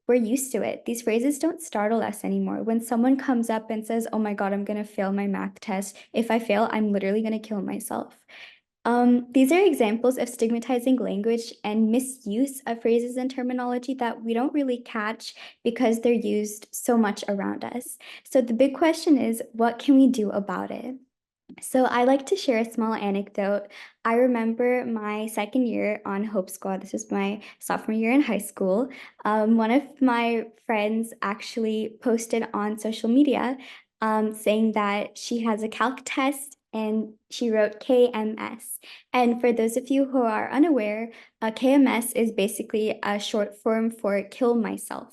we're used to it. These phrases don't startle us anymore. When someone comes up and says, "Oh my God, I'm gonna fail my math test. If I fail, I'm literally gonna kill myself." These are examples of stigmatizing language and misuse of phrases and terminology that we don't really catch because they're used so much around us. So the big question is, what can we do about it? So I like to share a small anecdote. I remember my second year on Hope Squad. This was my sophomore year in high school. One of my friends actually posted on social media saying that she has a calc test and she wrote KMS. And for those of you who are unaware, KMS is basically a short form for kill myself.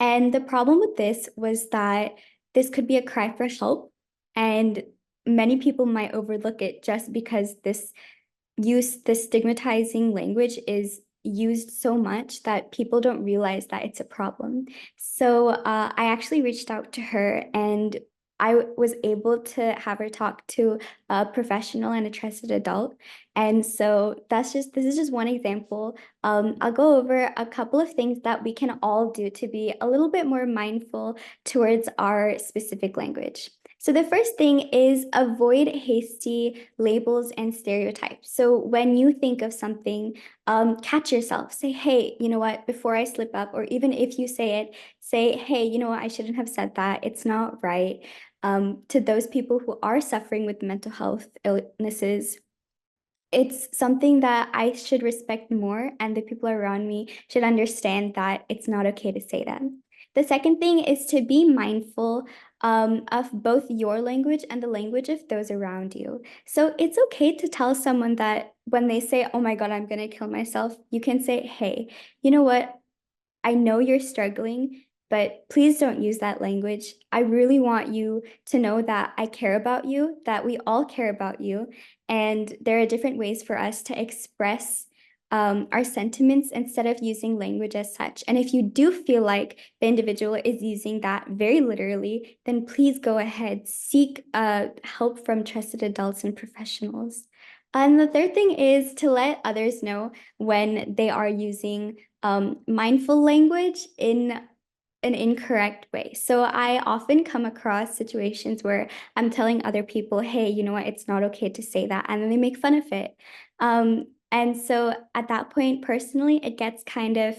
And the problem with this was that this could be a cry for help, and many people might overlook it just because this stigmatizing language is used so much that people don't realize that it's a problem. So I actually reached out to her, and I was able to have her talk to a professional and a trusted adult. And so this is just one example. I'll go over a couple of things that we can all do to be a little bit more mindful towards our specific language. So the first thing is avoid hasty labels and stereotypes. So when you think of something, catch yourself. Say, hey, you know what, before I slip up, or even if you say it, say, hey, you know what, I shouldn't have said that. It's not right. To those people who are suffering with mental health illnesses, it's something that I should respect more, and the people around me should understand that it's not okay to say that. The second thing is to be mindful of both your language and the language of those around you. So it's okay to tell someone that when they say, "Oh my God, I'm gonna kill myself," you can say, "Hey, you know what? I know you're struggling, but please don't use that language. I really want you to know that I care about you, that we all care about you, and there are different ways for us to express our sentiments instead of using language as such. And if you do feel like the individual is using that very literally, then please go ahead, seek help from trusted adults and professionals." And the third thing is to let others know when they are using mindful language in an incorrect way. So I often come across situations where I'm telling other people, hey, you know what, it's not okay to say that. And then they make fun of it. And so at that point, personally, it gets kind of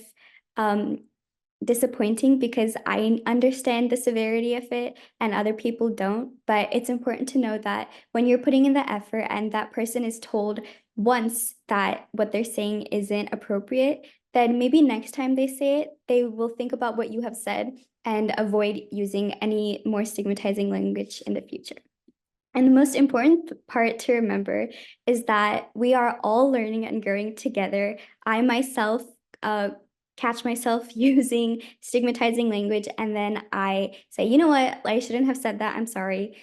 disappointing because I understand the severity of it and other people don't. But it's important to know that when you're putting in the effort and that person is told once that what they're saying isn't appropriate, then maybe next time they say it, they will think about what you have said and avoid using any more stigmatizing language in the future. And the most important part to remember is that we are all learning and growing together. I myself catch myself using stigmatizing language, and then I say, you know what, I shouldn't have said that, I'm sorry.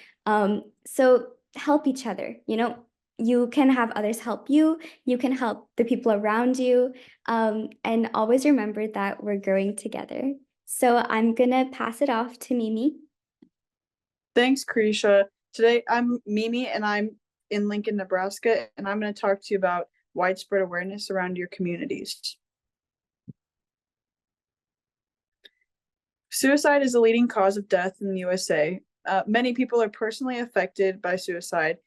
So help each other, you know, you can have others help you can help the people around you, and always remember that we're growing together. So I'm gonna pass it off to Mimi. Thanks, Krisha. Today I'm Mimi and I'm in Lincoln, Nebraska, and I'm going to talk to you about widespread awareness around your communities. Suicide is the leading cause of death in the USA. Many people are personally affected by suicide,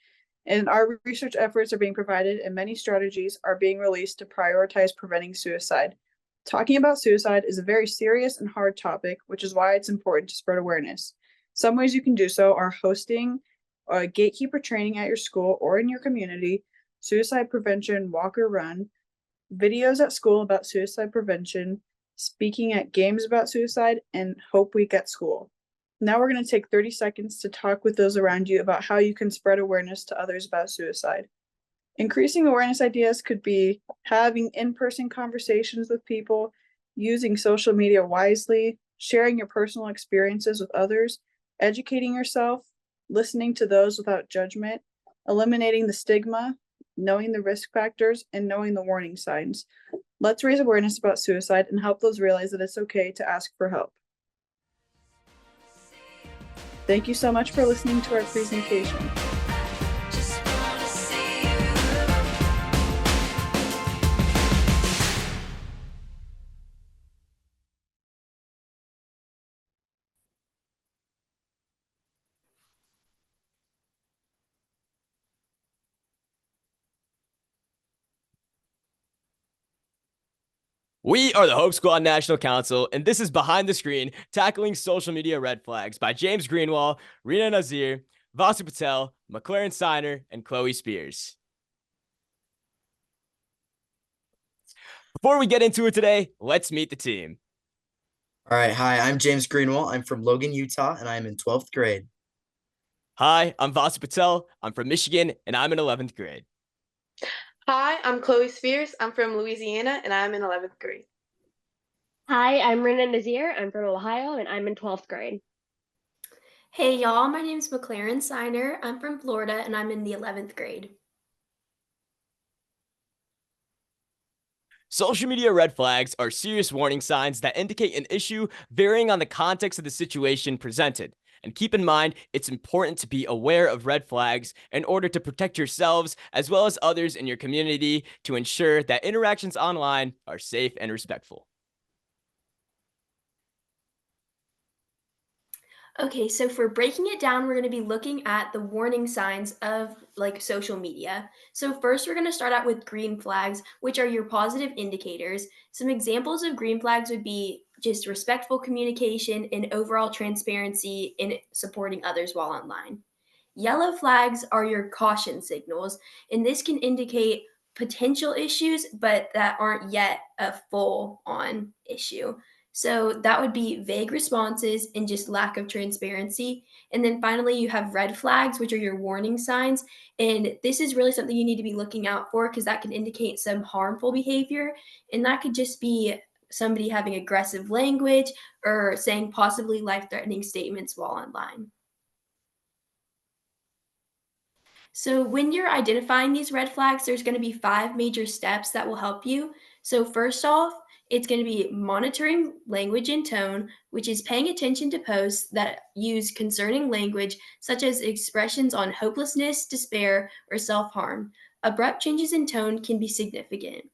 and our research efforts are being provided and many strategies are being released to prioritize preventing suicide. Talking about suicide is a very serious and hard topic, which is why it's important to spread awareness. Some ways you can do so are hosting a gatekeeper training at your school or in your community, suicide prevention walk or run, videos at school about suicide prevention, speaking at games about suicide, and Hope Week at school. Now we're going to take 30 seconds to talk with those around you about how you can spread awareness to others about suicide. Increasing awareness ideas could be having in-person conversations with people, using social media wisely, sharing your personal experiences with others, educating yourself, listening to those without judgment, eliminating the stigma, knowing the risk factors, and knowing the warning signs. Let's raise awareness about suicide and help those realize that it's okay to ask for help. Thank you so much for listening to our presentation. We are the Hope Squad National Council, and this is Behind the Screen, Tackling Social Media Red Flags by James Greenwall, Rina Nazir, Vasu Patel, McLaren Steiner, and Chloe Spears. Before we get into it today, let's meet the team. All right, hi, I'm James Greenwall. I'm from Logan, Utah, and I'm in 12th grade. Hi, I'm Vasu Patel. I'm from Michigan, and I'm in 11th grade. Hi, I'm Chloe Spears. I'm from Louisiana, and I'm in 11th grade. Hi, I'm Rina Nazir. I'm from Ohio, and I'm in 12th grade. Hey, y'all. My name's McLaren Steiner. I'm from Florida, and I'm in the 11th grade. Social media red flags are serious warning signs that indicate an issue varying on the context of the situation presented. And keep in mind, it's important to be aware of red flags in order to protect yourselves as well as others in your community to ensure that interactions online are safe and respectful. Okay, so for breaking it down, we're going to be looking at the warning signs of like social media. So first, we're going to start out with green flags, which are your positive indicators. Some examples of green flags would be just respectful communication and overall transparency in supporting others while online. Yellow flags are your caution signals, and this can indicate potential issues, but that aren't yet a full-on issue. So that would be vague responses and just lack of transparency. And then finally, you have red flags, which are your warning signs. And this is really something you need to be looking out for because that can indicate some harmful behavior. And that could just be somebody having aggressive language or saying possibly life-threatening statements while online. So when you're identifying these red flags, there's going to be 5 major steps that will help you. So first off, it's going to be monitoring language and tone, which is paying attention to posts that use concerning language, such as expressions on hopelessness, despair, or self-harm. Abrupt changes in tone can be significant.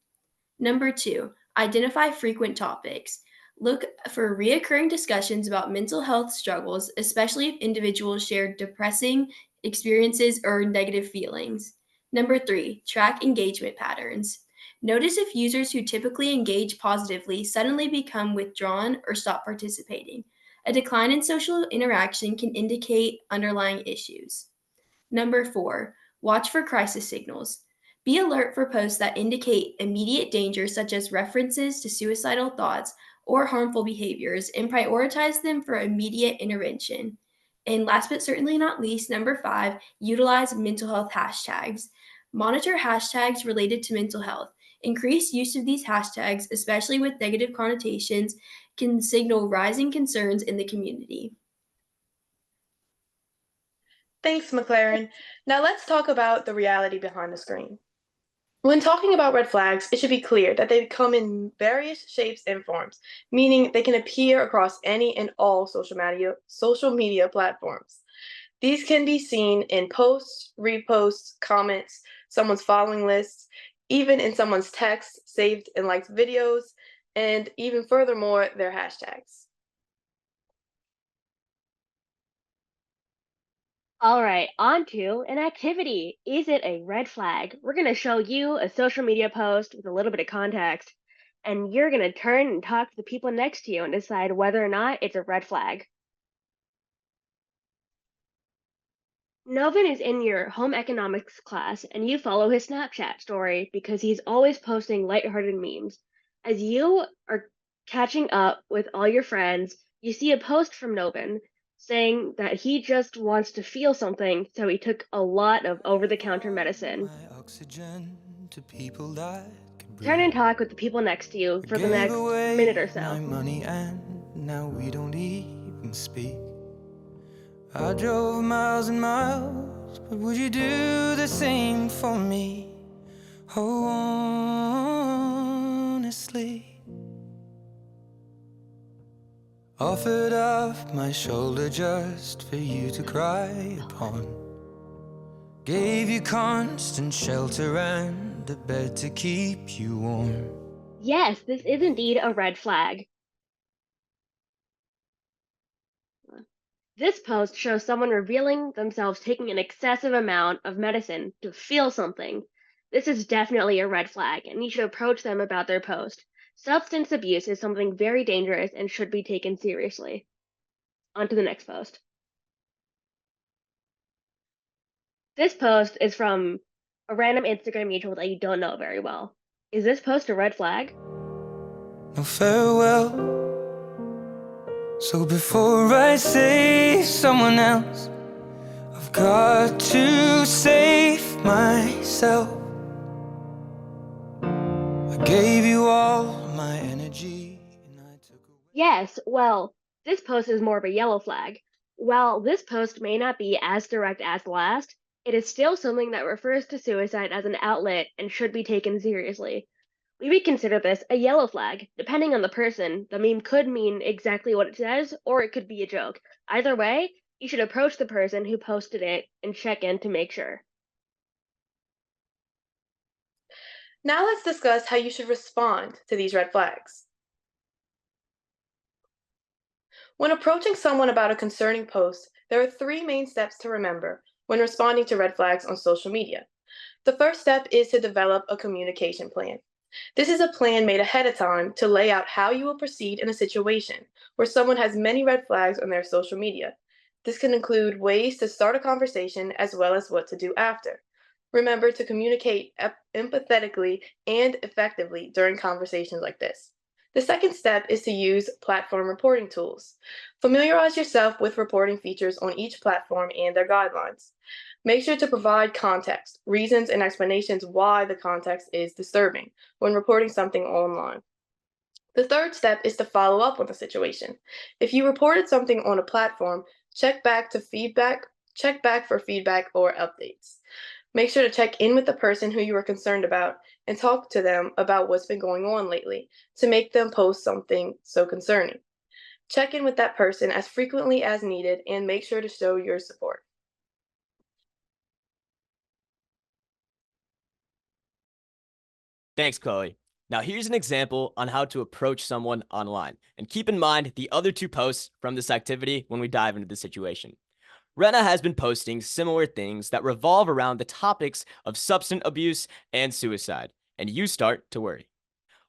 Number 2, identify frequent topics. Look for reoccurring discussions about mental health struggles, especially if individuals share depressing experiences or negative feelings. Number 3, track engagement patterns. Notice if users who typically engage positively suddenly become withdrawn or stop participating. A decline in social interaction can indicate underlying issues. Number 4, watch for crisis signals. Be alert for posts that indicate immediate danger, such as references to suicidal thoughts or harmful behaviors, and prioritize them for immediate intervention. And last but certainly not least, number 5, utilize mental health hashtags. Monitor hashtags related to mental health. Increased use of these hashtags, especially with negative connotations, can signal rising concerns in the community. Thanks, McLaren. Now let's talk about the reality behind the screen. When talking about red flags, it should be clear that they come in various shapes and forms, meaning they can appear across any and all social media platforms. These can be seen in posts, reposts, comments, someone's following lists, even in someone's texts, saved and liked videos, and even furthermore, their hashtags. All right, on to an activity. Is it a red flag? We're going to show you a social media post with a little bit of context, and you're going to turn and talk to the people next to you and decide whether or not it's a red flag. Novin is in your home economics class, and you follow his Snapchat story because he's always posting lighthearted memes. As you are catching up with all your friends, you see a post from Novin saying that he just wants to feel something, so he took a lot of over-the-counter medicine. Turn and talk with the people next to you for the next minute or so. Money and now we don't even speak. I drove miles and miles, but would you do the same for me? Oh, honestly, offered up my shoulder just for you to cry upon. Gave you constant shelter and a bed to keep you warm. Yes, this is indeed a red flag. This post shows someone revealing themselves taking an excessive amount of medicine to feel something. This is definitely a red flag, and you should approach them about their post. Substance abuse is something very dangerous and should be taken seriously. On to the next post. This post is from a random Instagram mutual that you don't know very well. Is this post a red flag? No farewell. So before I save someone else, I've got to save myself. I gave you all my energy. Yes, well, this post is more of a yellow flag. While this post may not be as direct as the last, it is still something that refers to suicide as an outlet and should be taken seriously. We would consider this a yellow flag. Depending on the person, the meme could mean exactly what it says, or it could be a joke. Either way, you should approach the person who posted it and check in to make sure. Now let's discuss how you should respond to these red flags. When approaching someone about a concerning post, there are 3 main steps to remember when responding to red flags on social media. The first step is to develop a communication plan. This is a plan made ahead of time to lay out how you will proceed in a situation where someone has many red flags on their social media. This can include ways to start a conversation as well as what to do after. Remember to communicate empathetically and effectively during conversations like this. The second step is to use platform reporting tools. Familiarize yourself with reporting features on each platform and their guidelines. Make sure to provide context, reasons, and explanations why the context is disturbing when reporting something online. The third step is to follow up on the situation. If you reported something on a platform, check back for feedback or updates. Make sure to check in with the person who you are concerned about and talk to them about what's been going on lately to make them post something so concerning. Check in with that person as frequently as needed and make sure to show your support. Thanks, Chloe. Now here's an example on how to approach someone online. And keep in mind the other 2 posts from this activity when we dive into the situation. Rena has been posting similar things that revolve around the topics of substance abuse and suicide, and you start to worry.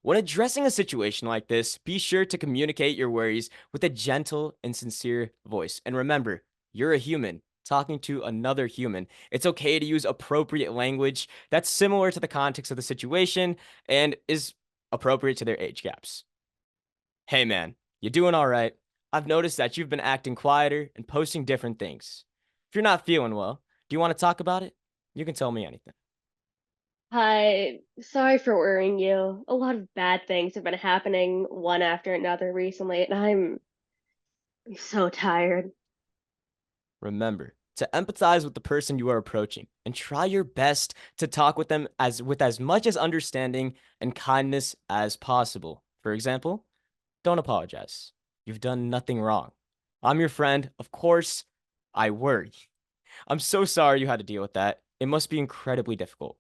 When addressing a situation like this, be sure to communicate your worries with a gentle and sincere voice. And remember, you're a human talking to another human. It's okay to use appropriate language that's similar to the context of the situation and is appropriate to their age gaps. Hey man, you doing all right? I've noticed that you've been acting quieter and posting different things. If you're not feeling well, do you want to talk about it? You can tell me anything. Hi, sorry for worrying you. A lot of bad things have been happening one after another recently, and I'm so tired. Remember to empathize with the person you are approaching and try your best to talk with them with as much as understanding and kindness as possible. For example, don't apologize. You've done nothing wrong. I'm your friend. Of course, I worry. I'm so sorry you had to deal with that. It must be incredibly difficult.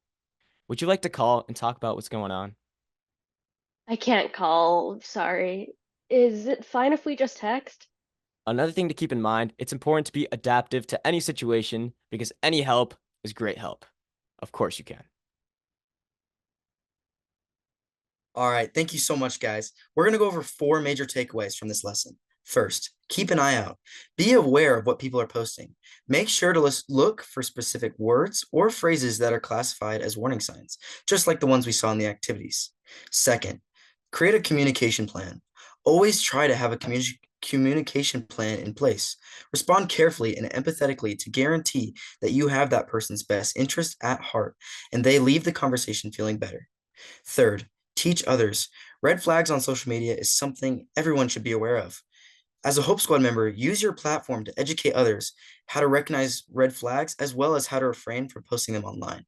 Would you like to call and talk about what's going on? I can't call, sorry. Is it fine if we just text? Another thing to keep in mind, it's important to be adaptive to any situation because any help is great help. Of course you can. All right, thank you so much, guys. We're going to go over 4 major takeaways from this lesson. First, keep an eye out. Be aware of what people are posting. Make sure to look for specific words or phrases that are classified as warning signs, just like the ones we saw in the activities. Second, create a communication plan. Always try to have a communication plan in place. Respond carefully and empathetically to guarantee that you have that person's best interest at heart and they leave the conversation feeling better. Third, teach others. Red flags on social media is something everyone should be aware of. As a Hope Squad member, use your platform to educate others how to recognize red flags as well as how to refrain from posting them online.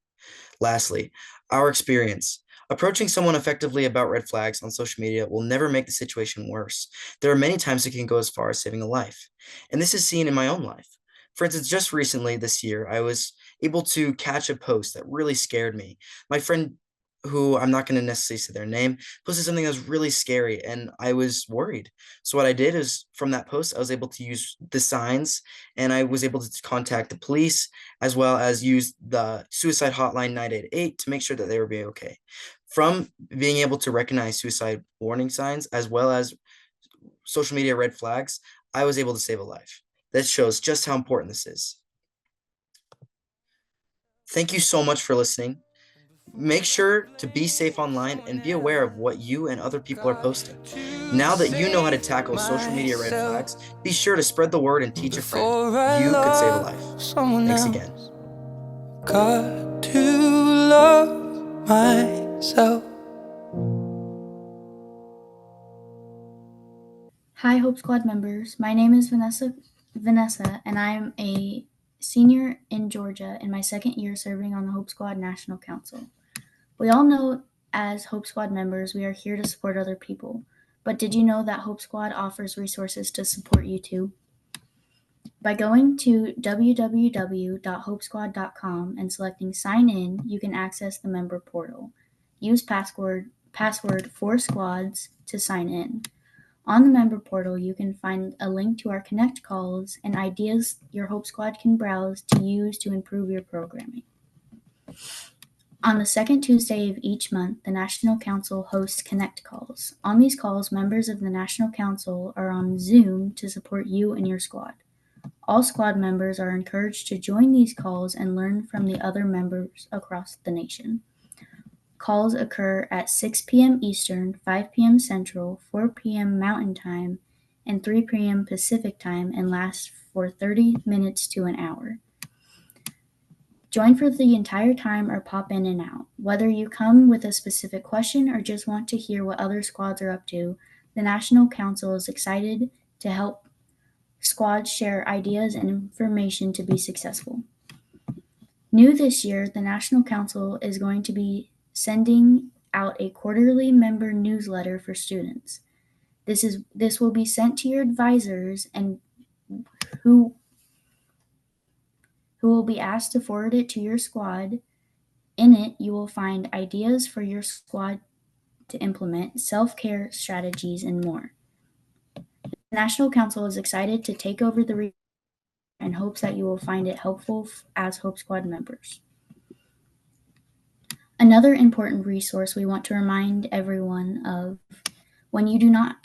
Lastly, Our experience. Approaching someone effectively about red flags on social media will never make the situation worse. There are many times it can go as far as saving a life. And this is seen in my own life. For instance, just recently this year, I was able to catch a post that really scared me. My friend, who I'm not going to necessarily say their name, posted something that was really scary, and I was worried. So what I did is, from that post, I was able to use the signs, and I was able to contact the police, as well as use the suicide hotline 988 to make sure that they were being okay. From being able to recognize suicide warning signs, as well as social media red flags, I was able to save a life. That shows just how important this is. Thank you so much for listening. Make sure to be safe online and be aware of what you and other people are posting. Now that you know how to tackle social media red flags, be sure to spread the word and teach a friend. You could save a life. Thanks again. Got to love myself. Hi, Hope Squad members. My name is Vanessa, and I'm a senior in Georgia in my second year serving on the Hope Squad National Council. We all know as Hope Squad members, we are here to support other people. But did you know that Hope Squad offers resources to support you too? By going to www.hopesquad.com and selecting Sign In, you can access the member portal. Use password 4squads to sign in. On the member portal, you can find a link to our Connect calls and ideas your Hope Squad can browse to use to improve your programming. On the second Tuesday of each month, the National Council hosts Connect calls. On these calls, members of the National Council are on Zoom to support you and your squad. All squad members are encouraged to join these calls and learn from the other members across the nation. Calls occur at 6 p.m. Eastern, 5 p.m. Central, 4 p.m. Mountain Time, and 3 p.m. Pacific Time and last for 30 minutes to an hour. Join for the entire time or pop in and out. Whether you come with a specific question or just want to hear what other squads are up to, the National Council is excited to help squads share ideas and information to be successful. New this year, the National Council is going to be sending out a quarterly member newsletter for students. This will be sent to your advisors and who will be asked to forward it to your squad. In it, you will find ideas for your squad to implement, self-care strategies, and more. The National Council is excited to take over the and hopes that you will find it helpful as Hope Squad members. Another important resource we want to remind everyone of: when you do not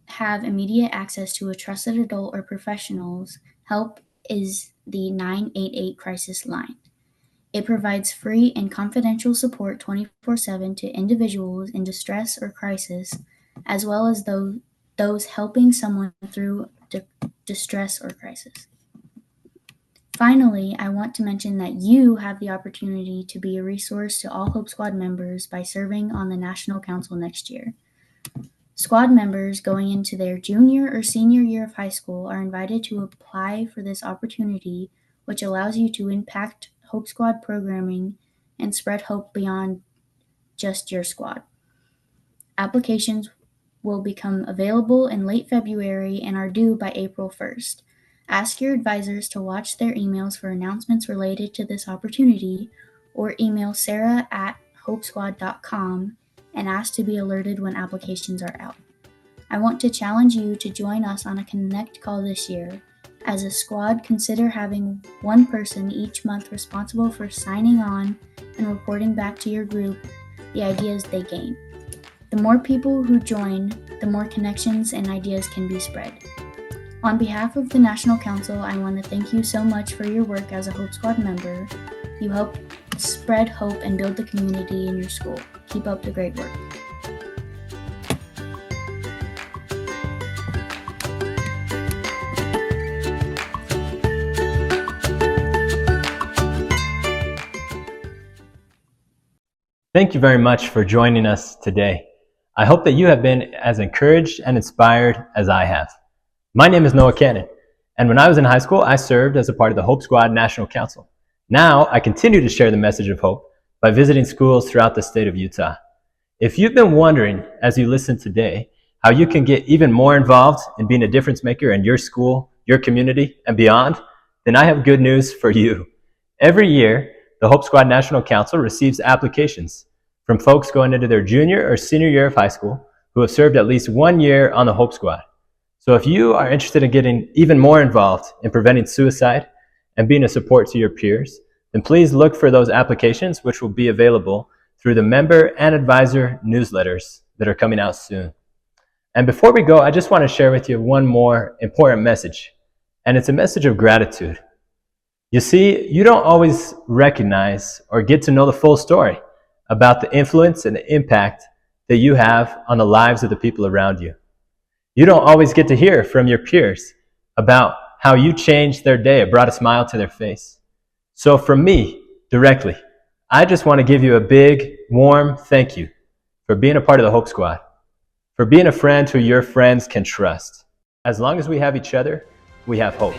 have immediate access to a trusted adult or professionals, help is the 988 crisis line. It provides free and confidential support 24/7 to individuals in distress or crisis, as well as those helping someone through distress or crisis. Finally, I want to mention that you have the opportunity to be a resource to all Hope Squad members by serving on the National Council next year. Squad members going into their junior or senior year of high school are invited to apply for this opportunity, which allows you to impact Hope Squad programming and spread hope beyond just your squad. Applications will become available in late February and are due by April 1st. Ask your advisors to watch their emails for announcements related to this opportunity, or email sarah@hopesquad.com and ask to be alerted when applications are out. I want to challenge you to join us on a Connect call this year. As a squad, consider having one person each month responsible for signing on and reporting back to your group the ideas they gain. The more people who join, the more connections and ideas can be spread. On behalf of the National Council, I want to thank you so much for your work as a Hope Squad member. You help spread hope and build the community in your school. Keep up the great work. Thank you very much for joining us today. I hope that you have been as encouraged and inspired as I have. My name is Noah Cannon, and when I was in high school, I served as a part of the Hope Squad National Council. Now, I continue to share the message of hope by visiting schools throughout the state of Utah. If you've been wondering, as you listen today, how you can get even more involved in being a difference maker in your school, your community, and beyond, then I have good news for you. Every year, the Hope Squad National Council receives applications from folks going into their junior or senior year of high school who have served at least 1 year on the Hope Squad. So if you are interested in getting even more involved in preventing suicide and being a support to your peers, then please look for those applications, which will be available through the member and advisor newsletters that are coming out soon. And before we go, I just want to share with you one more important message, and it's a message of gratitude. You see, you don't always recognize or get to know the full story about the influence and the impact that you have on the lives of the people around you. You don't always get to hear from your peers about how you changed their day or brought a smile to their face. So from me, directly, I just want to give you a big, warm thank you for being a part of the Hope Squad, for being a friend who your friends can trust. As long as we have each other, we have hope.